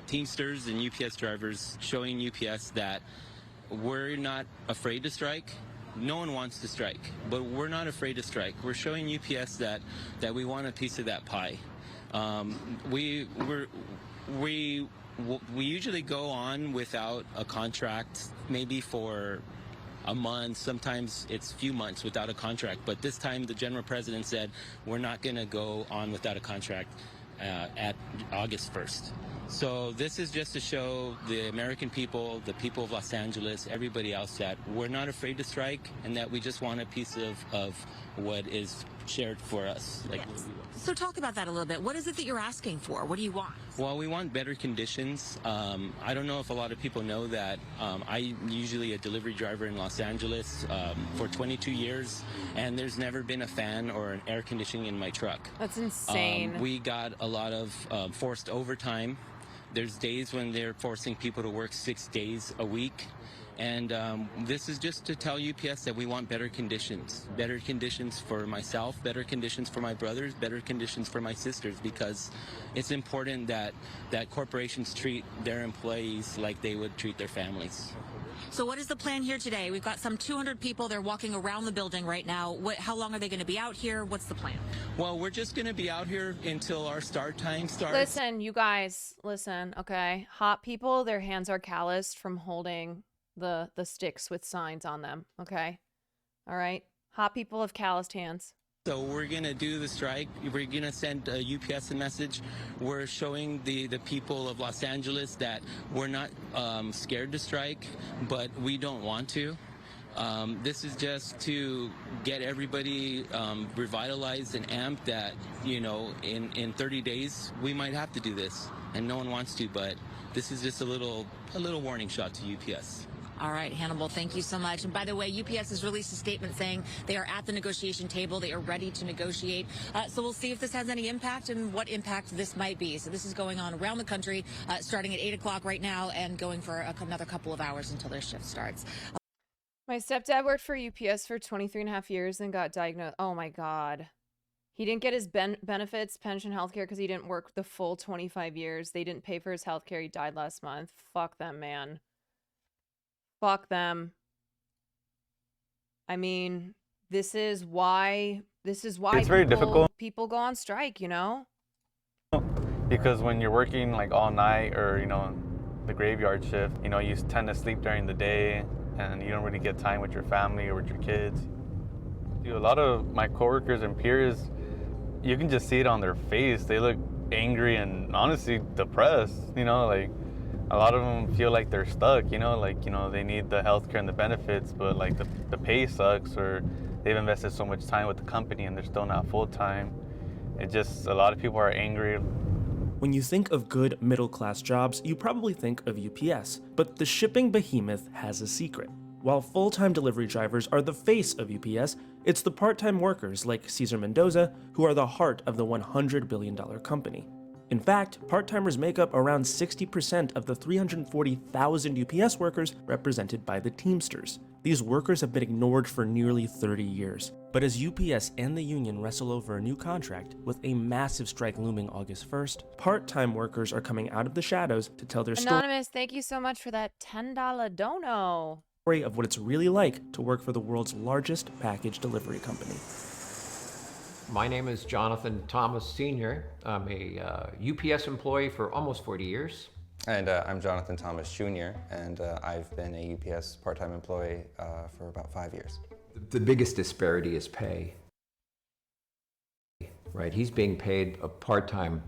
Teamsters and UPS drivers showing UPS that we're not afraid to strike. No one wants to strike, but we're not afraid to strike. We're showing UPS that we want a piece of that pie. We usually go on without a contract, maybe for a month, sometimes it's a few months without a contract. But this time the general president said we're not going to go on without a contract at August 1st. So this is just to show the American people, the people of Los Angeles, everybody else that we're not afraid to strike and that we just want a piece of what is shared for us. Like, Yes. So talk about that a little bit. What is it that you're asking for? What do you want? well, we want better conditions. I don't know if a lot of people know that I'm usually a delivery driver in Los Angeles for 22 years, and there's never been a fan or an air conditioning in my truck. That's insane. We got a lot of forced overtime. There's days when they're forcing people to work 6 days a week. And this is just to tell UPS that we want better conditions for myself, better conditions for my brothers, better conditions for my sisters, because it's important that corporations treat their employees like they would treat their families. So what is the plan here today? We've got some 200 people. They're walking around the building right now. How long are they going to be out here? What's the plan? Well, we're just going to be out here until our start time starts. Listen, you guys, listen, okay? Hot people, their hands are calloused from holding the sticks with signs on them, okay? All right? Hot people have calloused hands. So we're going to do the strike. We're going to send UPS a message. We're showing the people of Los Angeles that we're not scared to strike, but we don't want to. This is just to get everybody revitalized and amped that, you know, in 30 days, we might have to do this. And no one wants to, but this is just a little warning shot to UPS. All right, Hannibal, thank you so much. And by the way, UPS has released a statement saying they are at the negotiation table. They are ready to negotiate. So we'll see if this has any impact and what impact this might be. So this is going on around the country, starting at 8 o'clock right now and going for another couple of hours until their shift starts. My stepdad worked for UPS for 23 and a half years and got diagnosed. Oh my God. He didn't get his benefits, pension, healthcare because he didn't work the full 25 years. They didn't pay for his healthcare. He died last month. Fuck them, man. Fuck them. I mean, this is why it's very difficult. People go on strike, you know? Because when you're working like all night or, you know, the graveyard shift, you know, you tend to sleep during the day and you don't really get time with your family or with your kids. Dude, a lot of my coworkers and peers, you can just see it on their face. They look angry and honestly depressed, you know, like a lot of them feel like they're stuck, you know, like, you know, they need the healthcare and the benefits, but like the pay sucks, or they've invested so much time with the company and they're still not full-time. It just, a lot of people are angry. When you think of good middle-class jobs, you probably think of UPS, but the shipping behemoth has a secret. While full-time delivery drivers are the face of UPS, it's the part-time workers like Cesar Mendoza who are the heart of the $100 billion company. In fact, part-timers make up around 60% of the 340,000 UPS workers represented by the Teamsters. These workers have been ignored for nearly 30 years. But as UPS and the union wrestle over a new contract, with a massive strike looming August 1st, part-time workers are coming out of the shadows to tell their Anonymous, thank you so much for that $10 dono. story of what it's really like to work for the world's largest package delivery company. My name is Jonathan Thomas Sr. I'm a UPS employee for almost 40 years. And I'm Jonathan Thomas Jr., and I've been a UPS part-time employee for about 5 years. The biggest disparity is pay, right? He's being paid a part-time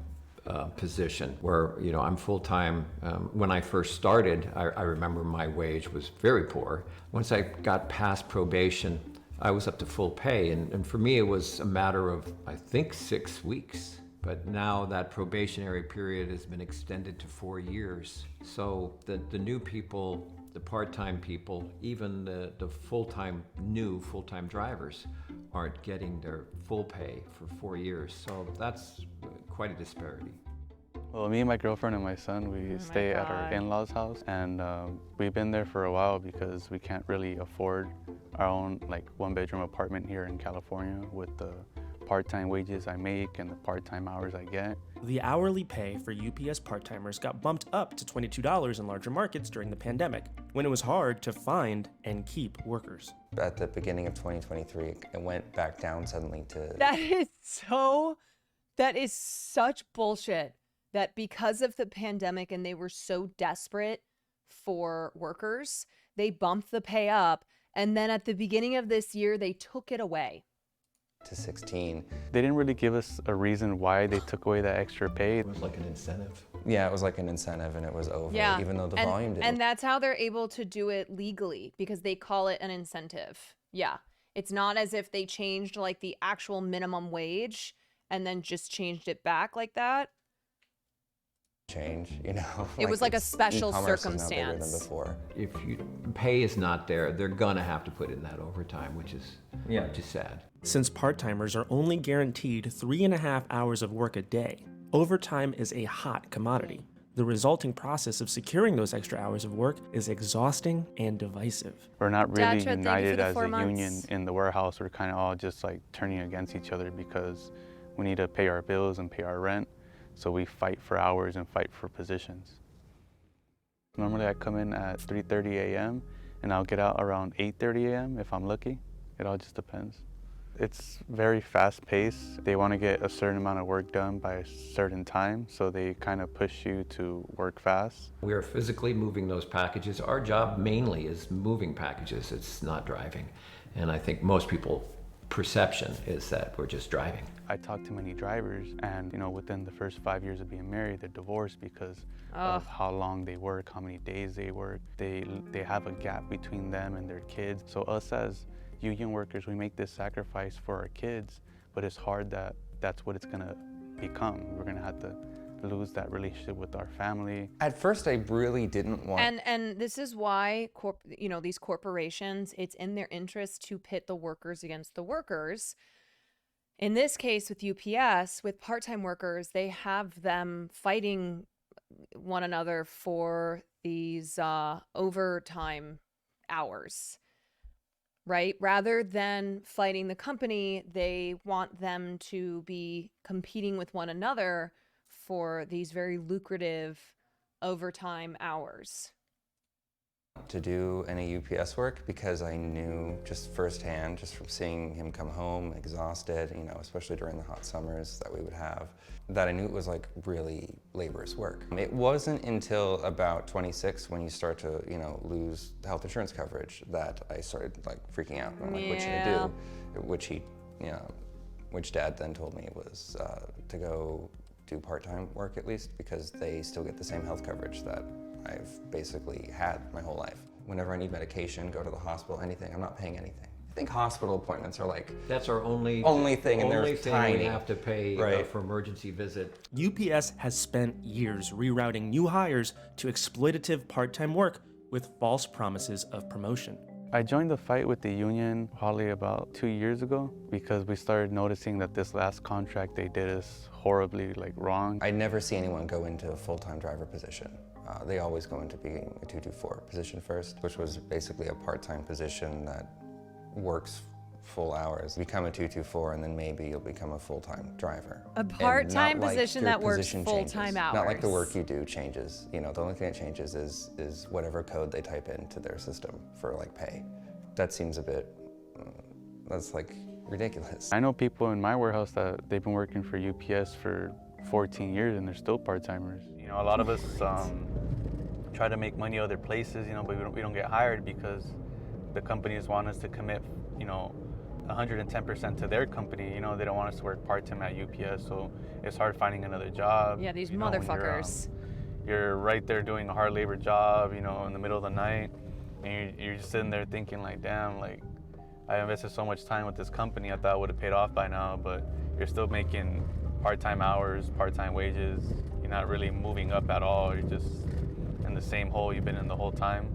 position where, you know, I'm full-time. When I first started, I remember my wage was very poor. Once I got past probation, I was up to full pay, and for me it was a matter of, I think, 6 weeks. But now that probationary period has been extended to 4 years. So the new people, the part-time people, even the new full-time drivers aren't getting their full pay for 4 years. So that's quite a disparity. Well, me and my girlfriend and my son, we stay at our in-laws' house, and we've been there for a while because we can't really afford our own like one-bedroom apartment here in California with the part-time wages I make and the part-time hours I get. The hourly pay for UPS part-timers got bumped up to $22 in larger markets during the pandemic, when it was hard to find and keep workers. At the beginning of 2023, it went back down suddenly to... That is such bullshit that because of the pandemic and they were so desperate for workers, they bumped the pay up. And then at the beginning of this year, they took it away. To 16. They didn't really give us a reason why they took away that extra pay. It was like an incentive. Yeah, it was like an incentive and it was over, even though the volume didn't. And that's how they're able to do it legally because they call it an incentive. Yeah. It's not as if they changed like the actual minimum wage and then just changed it back like that. Change, you know. It was like a special e-commerce circumstance. Is now bigger than before. If pay is not there, they're gonna have to put in that overtime, which is sad. Since part-timers are only guaranteed 3.5 hours of work a day, overtime is a hot commodity. The resulting process of securing those extra hours of work is exhausting and divisive. We're not really Dad, united as a 4 months. union in the warehouse. We're kind of all just like turning against each other because we need to pay our bills and pay our rent. So we fight for hours and fight for positions. Normally I come in at 3:30 a.m. and I'll get out around 8:30 a.m. if I'm lucky. It all just depends. It's very fast paced. They want to get a certain amount of work done by a certain time, so they kind of push you to work fast. We are physically moving those packages. Our job mainly is moving packages. It's not driving. And I think most people's perception is that we're just driving. I talk to many drivers and, within the first 5 years of being married, they're divorced because of how long they work, how many days they work. They have a gap between them and their kids. So us as union workers, we make this sacrifice for our kids, but it's hard that that's what it's gonna become. We're gonna have to lose that relationship with our family. At first, I really didn't want... And this is why, these corporations, it's in their interest to pit the workers against the workers. In this case with UPS, with part-time workers, they have them fighting one another for these overtime hours, right? Rather than fighting the company, they want them to be competing with one another for these very lucrative overtime hours. To do any UPS work because I knew just firsthand, just from seeing him come home exhausted, especially during the hot summers that we would have, that I knew it was like really laborious work. It wasn't until about 26 when you start to, lose health insurance coverage that I started like freaking out. I'm like, what should I do? Which Dad then told me was to go do part-time work at least because they still get the same health coverage that I've basically had my whole life. Whenever I need medication, go to the hospital, anything, I'm not paying anything. I think hospital appointments are like... That's our only thing, and they're tiny. We have to pay for emergency visit. UPS has spent years rerouting new hires to exploitative part-time work with false promises of promotion. I joined the fight with the union probably about 2 years ago because we started noticing that this last contract they did is horribly wrong. I never see anyone go into a full-time driver position. They always go into being a 224 position first, which was basically a part-time position that works full hours. Become a 224 and then maybe you'll become a full-time driver. A part-time position that works full-time hours. Not like the work you do changes. The only thing that changes is whatever code they type into their system for pay. That seems a bit, that's ridiculous. I know people in my warehouse that they've been working for UPS for 14 years and they're still part-timers. A lot of us try to make money other places, but we don't get hired because the companies want us to commit, 110% to their company. They don't want us to work part-time at UPS, so it's hard finding another job. Yeah, these motherfuckers. You're right there doing a hard labor job, in the middle of the night, and you're just sitting there thinking damn, I invested so much time with this company, I thought it would have paid off by now, but you're still making part-time hours, part-time wages. You're not really moving up at all. You're just in the same hole you've been in the whole time.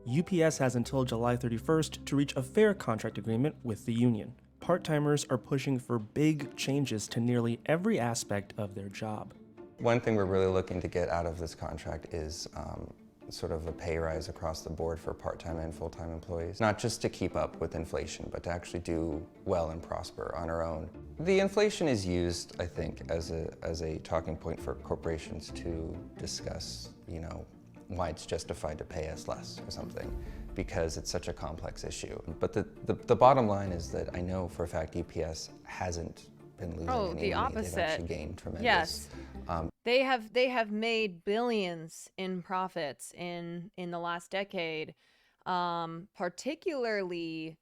UPS has until July 31st to reach a fair contract agreement with the union. Part-timers are pushing for big changes to nearly every aspect of their job. One thing we're really looking to get out of this contract is sort of a pay rise across the board for part-time and full-time employees. Not just to keep up with inflation, but to actually do well and prosper on our own. The inflation is used, I think, as a talking point for corporations to discuss, you know, why it's justified to pay us less or something, because it's such a complex issue. But the bottom line is that I know for a fact UPS hasn't been losing any the money. opposite. They've actually gained tremendous. Yes. They have made billions in profits in the last decade, particularly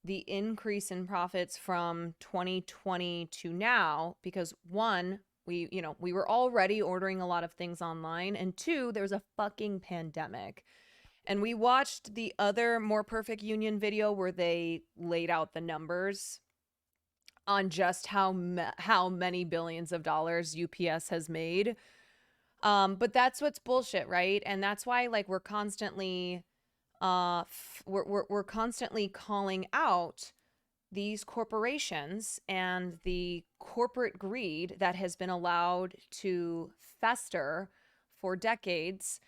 the increase in profits from 2020 to now, because one, we were already ordering a lot of things online, and two, there's a fucking pandemic. And we watched the other More Perfect Union video where they laid out the numbers on just how many billions of dollars UPS has made. But that's what's bullshit, right? And that's why, like, we're constantly we're constantly calling out these corporations and the corporate greed that has been allowed to fester for decades,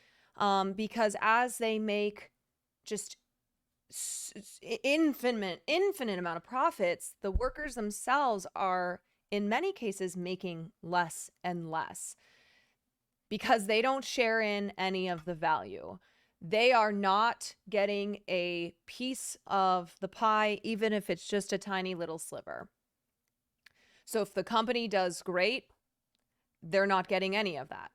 because as they make just infinite amount of profits, the workers themselves are in many cases making less and less because they don't share in any of the value. They are not getting a piece of the pie, even if it's just a tiny little sliver. So if the company does great, they're not getting any of that.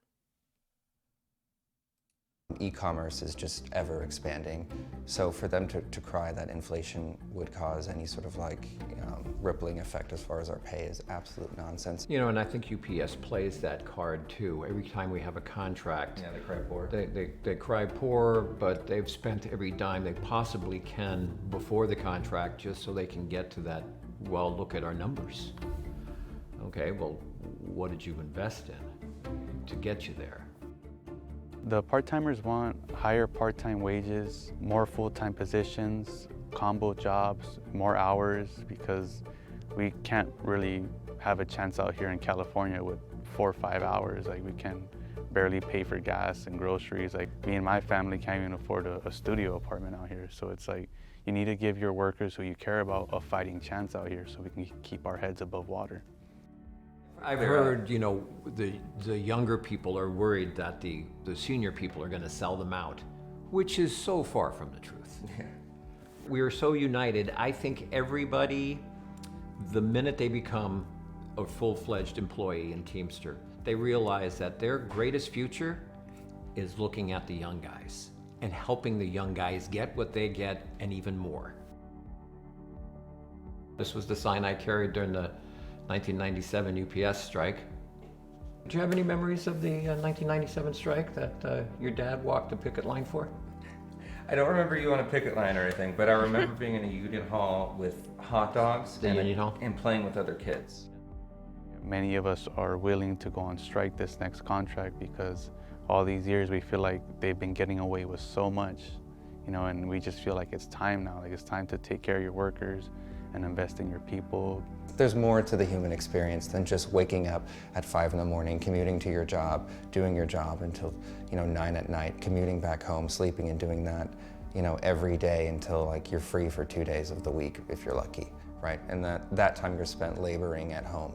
E-commerce is just ever expanding. So for them to cry that inflation would cause any sort of like rippling effect as far as our pay is absolute nonsense. You know, and I think UPS plays that card too. Every time we have a contract, Yeah, they cry poor. They cry poor, but they've spent every dime they possibly can before the contract just so they can get to that, well, look at our numbers. Okay, well, what did you invest in to get you there? The part-timers want higher part-time wages, more full-time positions, combo jobs, more hours, because we can't really have a chance out here in California with 4 or 5 hours. Like, we can barely pay for gas and groceries. Like, me and my family can't even afford a studio apartment out here. So it's like, you need to give your workers who you care about a fighting chance out here so we can keep our heads above water. I've heard, you know, the younger people are worried that the senior people are going to sell them out, which is so far from the truth. Yeah. We are so united. I think everybody, the minute they become a full-fledged employee in Teamster, they realize that their greatest future is looking at the young guys and helping the young guys get what they get and even more. This was the sign I carried during the 1997 UPS strike. Do you have any memories of the 1997 strike that your dad walked the picket line for? I don't remember you on a picket line or anything, but I remember being in a union hall with hot dogs and playing with other kids. Many of us are willing to go on strike this next contract because all these years we feel like they've been getting away with so much, you know, and we just feel like it's time now. Like, it's time to take care of your workers and invest in your people. There's more to the human experience than just waking up at 5 in the morning, commuting to your job, doing your job until, 9 at night, commuting back home, sleeping and doing that, every day until like you're free for 2 days of the week if you're lucky, right? And that time you're spent laboring at home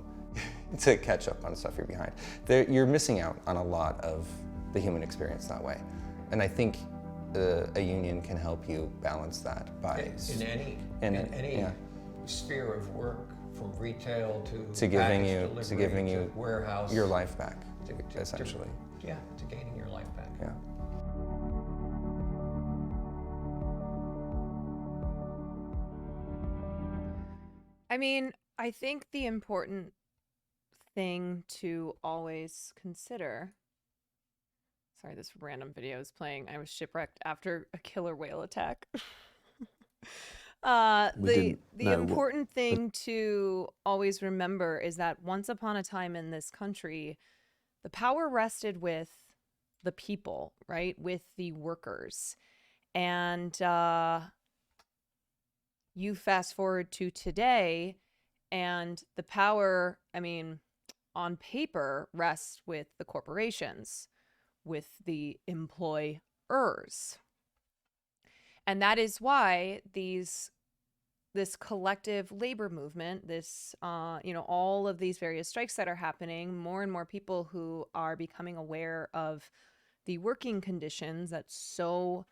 to catch up on stuff you're behind. You're missing out on a lot of the human experience that way. And I think a union can help you balance that by In any sphere of work, from retail to giving delivery, you warehouse, your life back, essentially. To gaining your life back. Yeah. I mean, I think the important thing to always consider. Sorry, this random video is playing. I was shipwrecked after a killer whale attack. The important thing to always remember is that once upon a time in this country, the power rested with the people, right? With the workers. And you fast forward to today, and the power, I mean, on paper, rests with the corporations, with the employers. laborers. And that is why this collective labor movement, all of these various strikes that are happening, more and more people who are becoming aware of the working conditions that so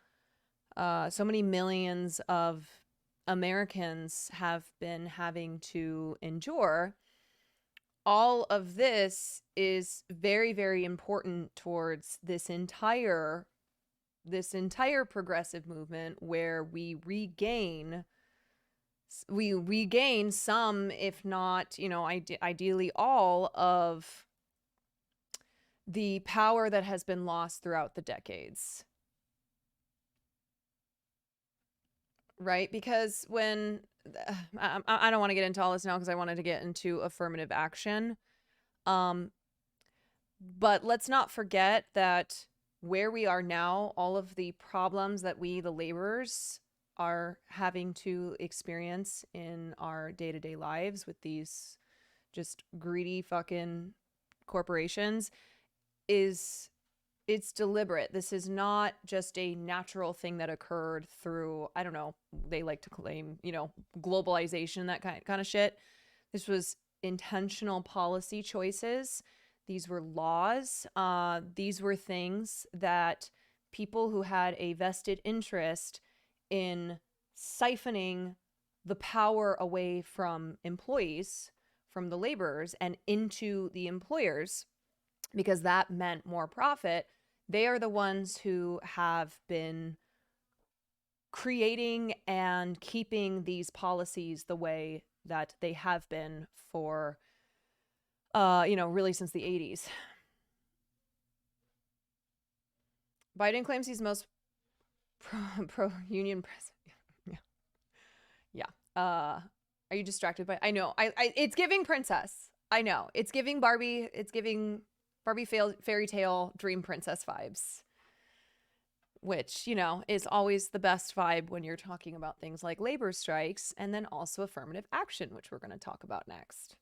many millions of Americans have been having to endure. All of this is very, very important towards this entire progressive movement, where we regain some, if not, ideally all of the power that has been lost throughout the decades. Right? Because when I don't want to get into all this now because I wanted to get into affirmative action. But let's not forget that where we are now, all of the problems that we, the laborers, are having to experience in our day-to-day lives with these just greedy fucking corporations it's deliberate. This is not just a natural thing that occurred through, I don't know, they like to claim, globalization, that kind of shit. This was intentional policy choices. These were laws. These were things that people who had a vested interest in siphoning the power away from employees, from the laborers, and into the employers, because that meant more profit. They are the ones who have been creating and keeping these policies the way that they have been for, really since the 80s. Biden claims he's most pro-union president. Yeah. Are you distracted by? I know. It's giving princess. I know. It's giving Barbie. It's giving Barbie fairy tale dream princess vibes, which, is always the best vibe when you're talking about things like labor strikes, and then also affirmative action, which we're going to talk about next.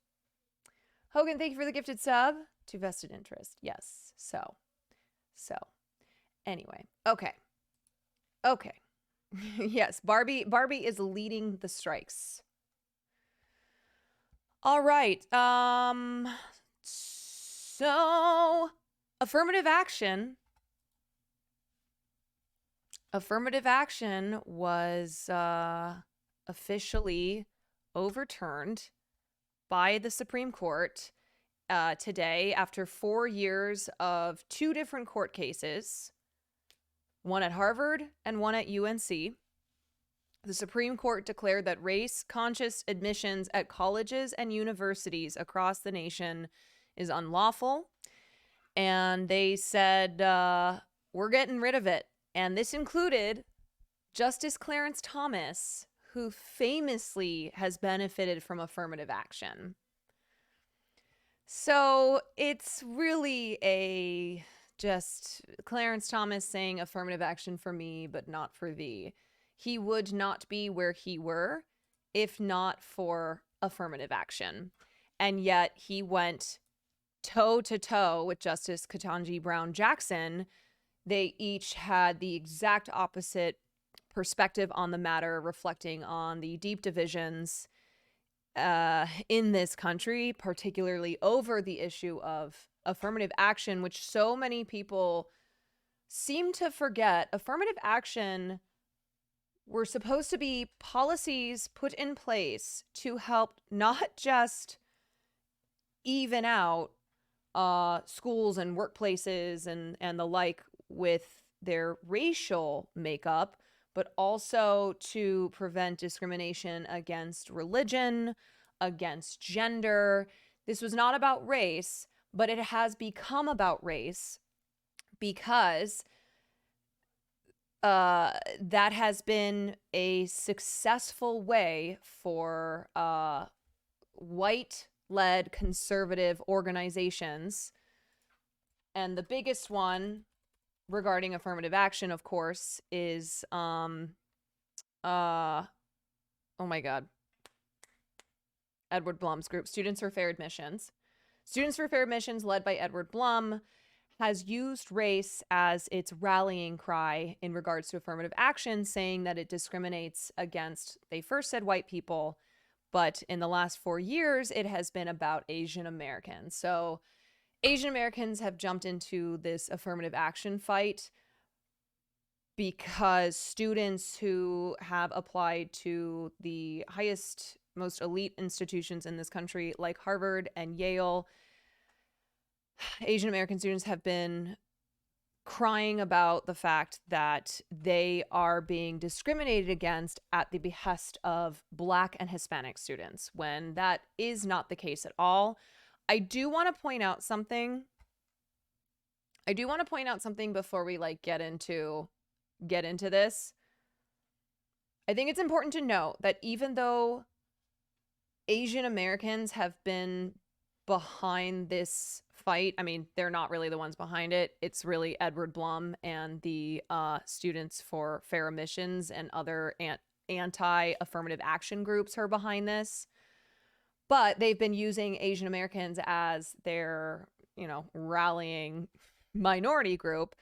Hogan, thank you for the gifted sub to vested interest. Yes. So anyway, okay. Yes, Barbie is leading the strikes. All right. So affirmative action was officially overturned by the Supreme Court today after 4 years of 2 different court cases, one at Harvard and one at UNC. The Supreme Court declared that race-conscious admissions at colleges and universities across the nation is unlawful, and they said, we're getting rid of it. And this included Justice Clarence Thomas, who famously has benefited from affirmative action. So it's really just Clarence Thomas saying affirmative action for me, but not for thee. He would not be where he were if not for affirmative action. And yet he went toe to toe with Justice Ketanji Brown Jackson. They each had the exact opposite perspective on the matter, reflecting on the deep divisions in this country, particularly over the issue of affirmative action, which so many people seem to forget. Affirmative action were supposed to be policies put in place to help not just even out schools and workplaces and the like with their racial makeup, but also to prevent discrimination against religion, against gender. This was not about race, but it has become about race because that has been a successful way for white-led conservative organizations. And the biggest one regarding affirmative action, of course, is oh my God, Edward Blum's group, Students for Fair Admissions. Students for Fair Admissions, led by Edward Blum, has used race as its rallying cry in regards to affirmative action, saying that it discriminates against, they first said white people, but in the last 4 years, it has been about Asian Americans. So Asian Americans have jumped into this affirmative action fight because students who have applied to the highest, most elite institutions in this country, like Harvard and Yale, Asian American students have been crying about the fact that they are being discriminated against at the behest of Black and Hispanic students, when that is not the case at all. I do want to point out something. Before we get into this. I think it's important to note that even though Asian Americans have been behind this fight, I mean, they're not really the ones behind it. It's really Edward Blum and the Students for Fair Admissions and other anti-affirmative action groups who are behind this. But they've been using Asian Americans as their, rallying minority group.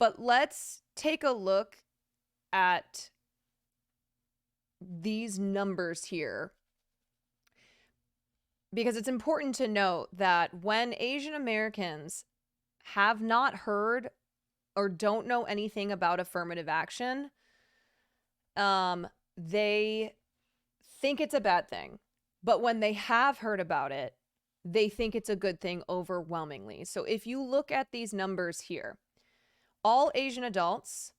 But let's take a look at these numbers here, because it's important to note that when Asian Americans have not heard or don't know anything about affirmative action, they think it's a bad thing. But when they have heard about it, they think it's a good thing overwhelmingly. So if you look at these numbers here, all Asian adults,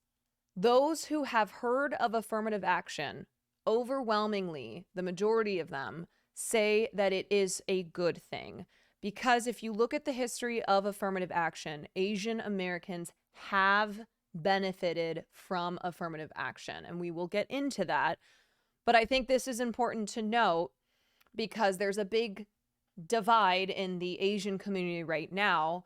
those who have heard of affirmative action, overwhelmingly, the majority of them say that it is a good thing. Because if you look at the history of affirmative action, Asian Americans have benefited from affirmative action, and we will get into that. But I think this is important to note because there's a big divide in the Asian community right now.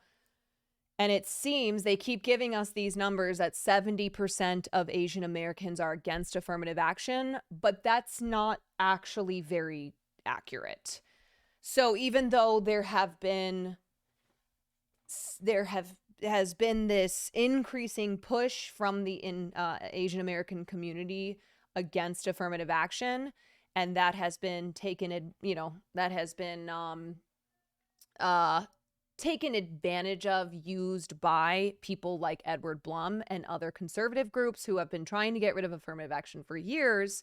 And it seems they keep giving us these numbers that 70% of Asian Americans are against affirmative action, but that's not actually very accurate. So even though has been this increasing push from the Asian American community against affirmative action, and that has been taken advantage of, used by people like Edward Blum and other conservative groups who have been trying to get rid of affirmative action for years,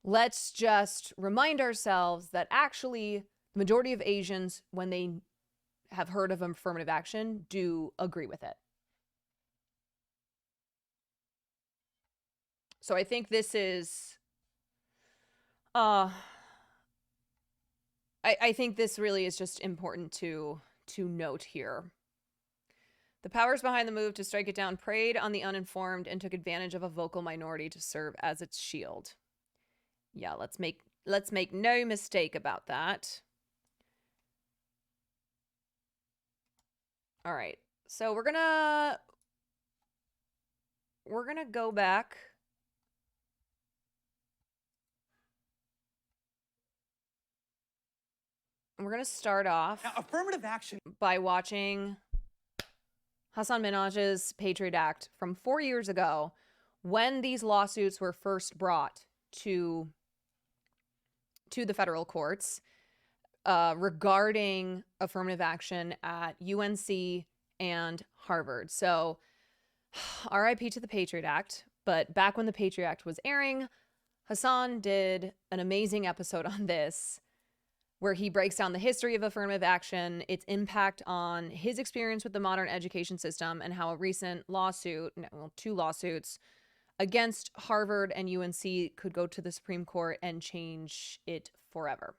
let's just remind ourselves that actually the majority of Asians, when they have heard of affirmative action, do agree with it. So I think this is I think this really is just important to note here. The powers behind the move to strike it down preyed on the uninformed and took advantage of a vocal minority to serve as its shield. Yeah, let's make no mistake about that. All right. So we're gonna go back. We're going to start off affirmative action by watching Hassan Minhaj's Patriot Act from 4 years ago, when these lawsuits were first brought to the federal courts regarding affirmative action at UNC and Harvard. So RIP to the Patriot Act. But back when the Patriot Act was airing, Hassan did an amazing episode on this, where he breaks down the history of affirmative action, its impact on his experience with the modern education system, and how a recent lawsuit, well, 2 lawsuits against Harvard and UNC could go to the Supreme Court and change it forever.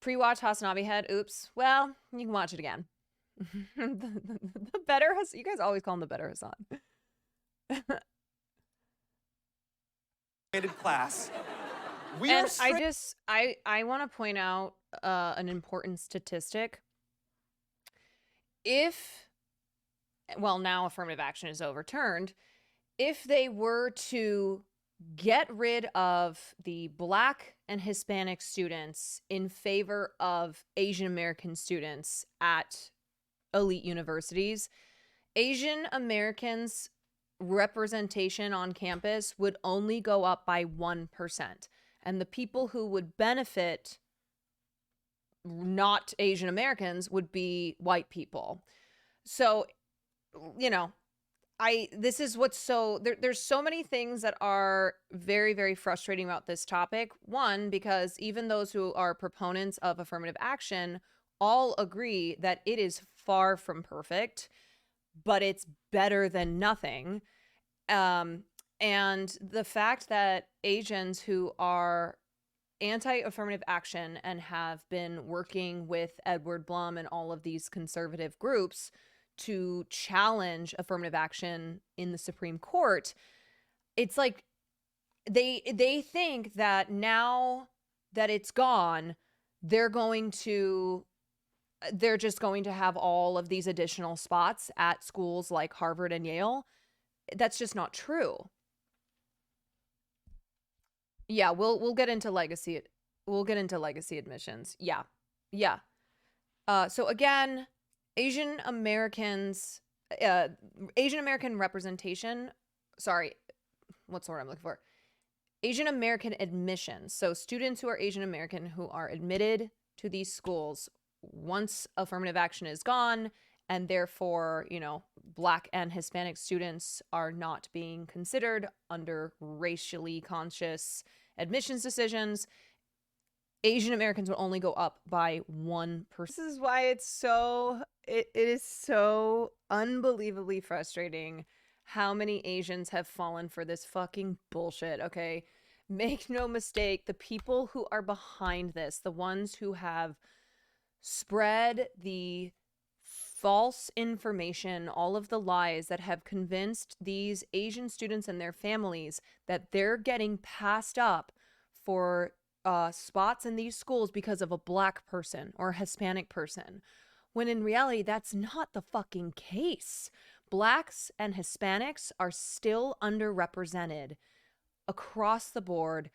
Pre-watch Hassan Head. Oops. Well, you can watch it again. the better Hassan. You guys always call him the better Hassan. class. I want to point out an important statistic. Now affirmative action is overturned. If they were to get rid of the Black and Hispanic students in favor of Asian American students at elite universities, Asian Americans' representation on campus would only go up by 1%. And the people who would benefit, not Asian Americans, would be white people. So, you know, this is what's so there's so many things that are very, very frustrating about this topic. One, because even those who are proponents of affirmative action all agree that it is far from perfect, but it's better than nothing. And the fact that Asians who are anti-affirmative action and have been working with Edward Blum and all of these conservative groups to challenge affirmative action in the Supreme Court, it's like they think that now that it's gone, they're just going to have all of these additional spots at schools like Harvard and Yale. That's just not true. Yeah, we'll get into legacy. We'll get into legacy admissions. Yeah. So again, Asian American representation. Sorry, what's the word I'm looking for? Asian American admissions. So students who are Asian American who are admitted to these schools once affirmative action is gone, and therefore, Black and Hispanic students are not being considered under racially conscious admissions decisions. Asian Americans will only go up by 1%. This is why it is so unbelievably frustrating how many Asians have fallen for this fucking bullshit, okay? Make no mistake, the people who are behind this, the ones who have spread the false information, all of the lies that have convinced these Asian students and their families that they're getting passed up for spots in these schools because of a Black person or a Hispanic person, when in reality, that's not the fucking case. Blacks and Hispanics are still underrepresented across the board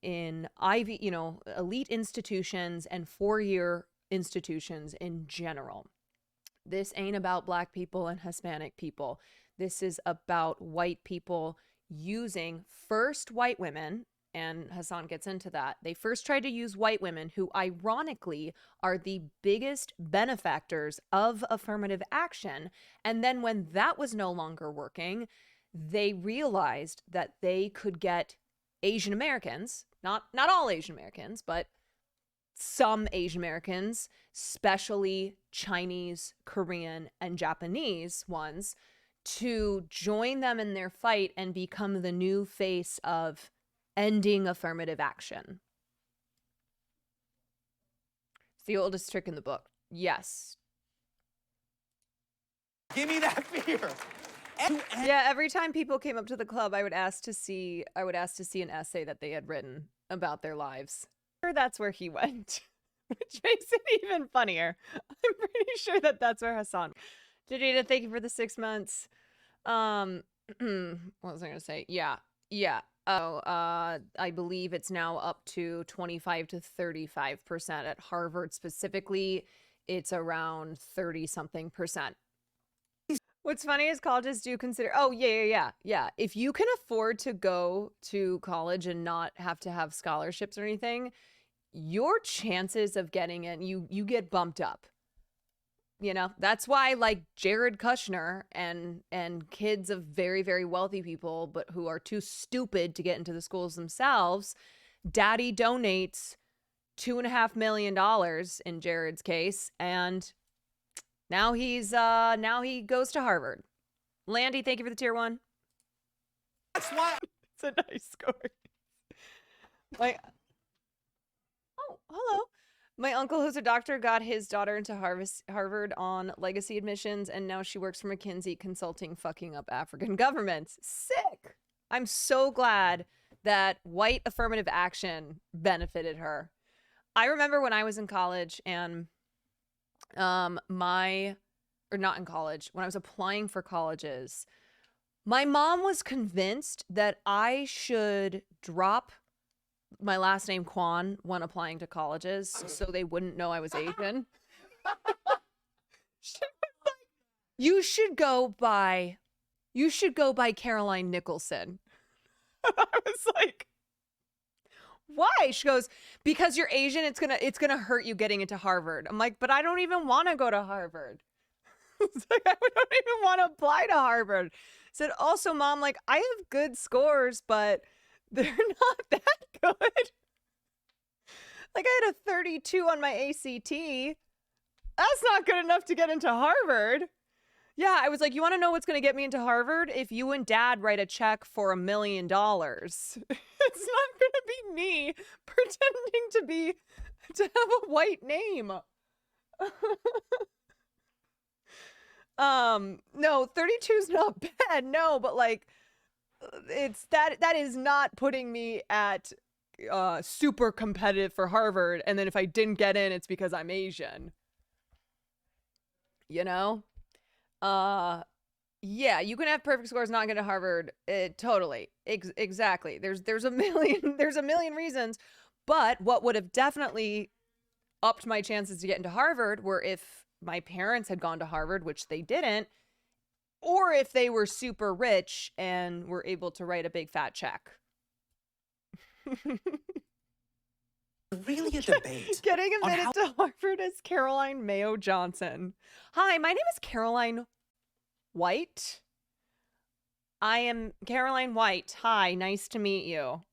in elite institutions and four-year institutions in general. This ain't about Black people and Hispanic people. This is about white people using first white women, and Hassan gets into that. They first tried to use white women who ironically are the biggest benefactors of affirmative action. And then when that was no longer working, they realized that they could get Asian Americans, not all Asian Americans, but some Asian Americans, especially Chinese, Korean, and Japanese ones, to join them in their fight and become the new face of ending affirmative action. It's the oldest trick in the book. Yes. Give me that fear. Yeah, every time people came up to the club, I would ask to see an essay that they had written about their lives. That's where he went, which makes it even funnier. I'm pretty sure that's where Hassan. Jadida, thank you for the 6 months. What was I gonna say? Yeah. I believe it's now up to 25 to 35% at Harvard specifically. It's around 30-something%. What's funny is colleges do consider, yeah. If you can afford to go to college and not have to have scholarships or anything, your chances of getting in, you get bumped up. That's why like Jared Kushner and kids of very, very wealthy people, but who are too stupid to get into the schools themselves, daddy donates $2.5 million in Jared's case, and now he goes to Harvard. Landy, thank you for the tier 1. That's why. It's a nice score. Oh, hello. My uncle, who's a doctor, got his daughter into Harvard on legacy admissions, and now she works for McKinsey consulting, fucking up African governments. Sick. I'm so glad that white affirmative action benefited her. I remember when I was in college and not in college, when I was applying for colleges, my mom was convinced that I should drop my last name Kwan when applying to colleges so they wouldn't know I was Asian. She was You should go by Caroline Nicholson. I was like, why? She goes, because you're Asian, it's gonna hurt you getting into Harvard. I'm like, but I don't even want to go to Harvard. It's like, I don't even want to apply to Harvard. Said, also, Mom, like, I have good scores, but they're not that good. Like, I had a 32 on my ACT. That's not good enough to get into Harvard. Yeah, I was like, you want to know what's going to get me into Harvard? If you and Dad write a check for $1 million. It's not going to be me pretending to have a white name. No, 32 is not bad. No, but like, it's that is not putting me at super competitive for Harvard. And then if I didn't get in, it's because I'm Asian. You know? Yeah, you can have perfect scores, not get to Harvard. Totally. Exactly. There's a million reasons. But what would have definitely upped my chances to get into Harvard were if my parents had gone to Harvard, which they didn't, or if they were super rich and were able to write a big fat check. Really a debate. Getting admitted to Harvard as Caroline Mayo Johnson. Hi, my name is Caroline White. I am Caroline White. Hi, nice to meet you.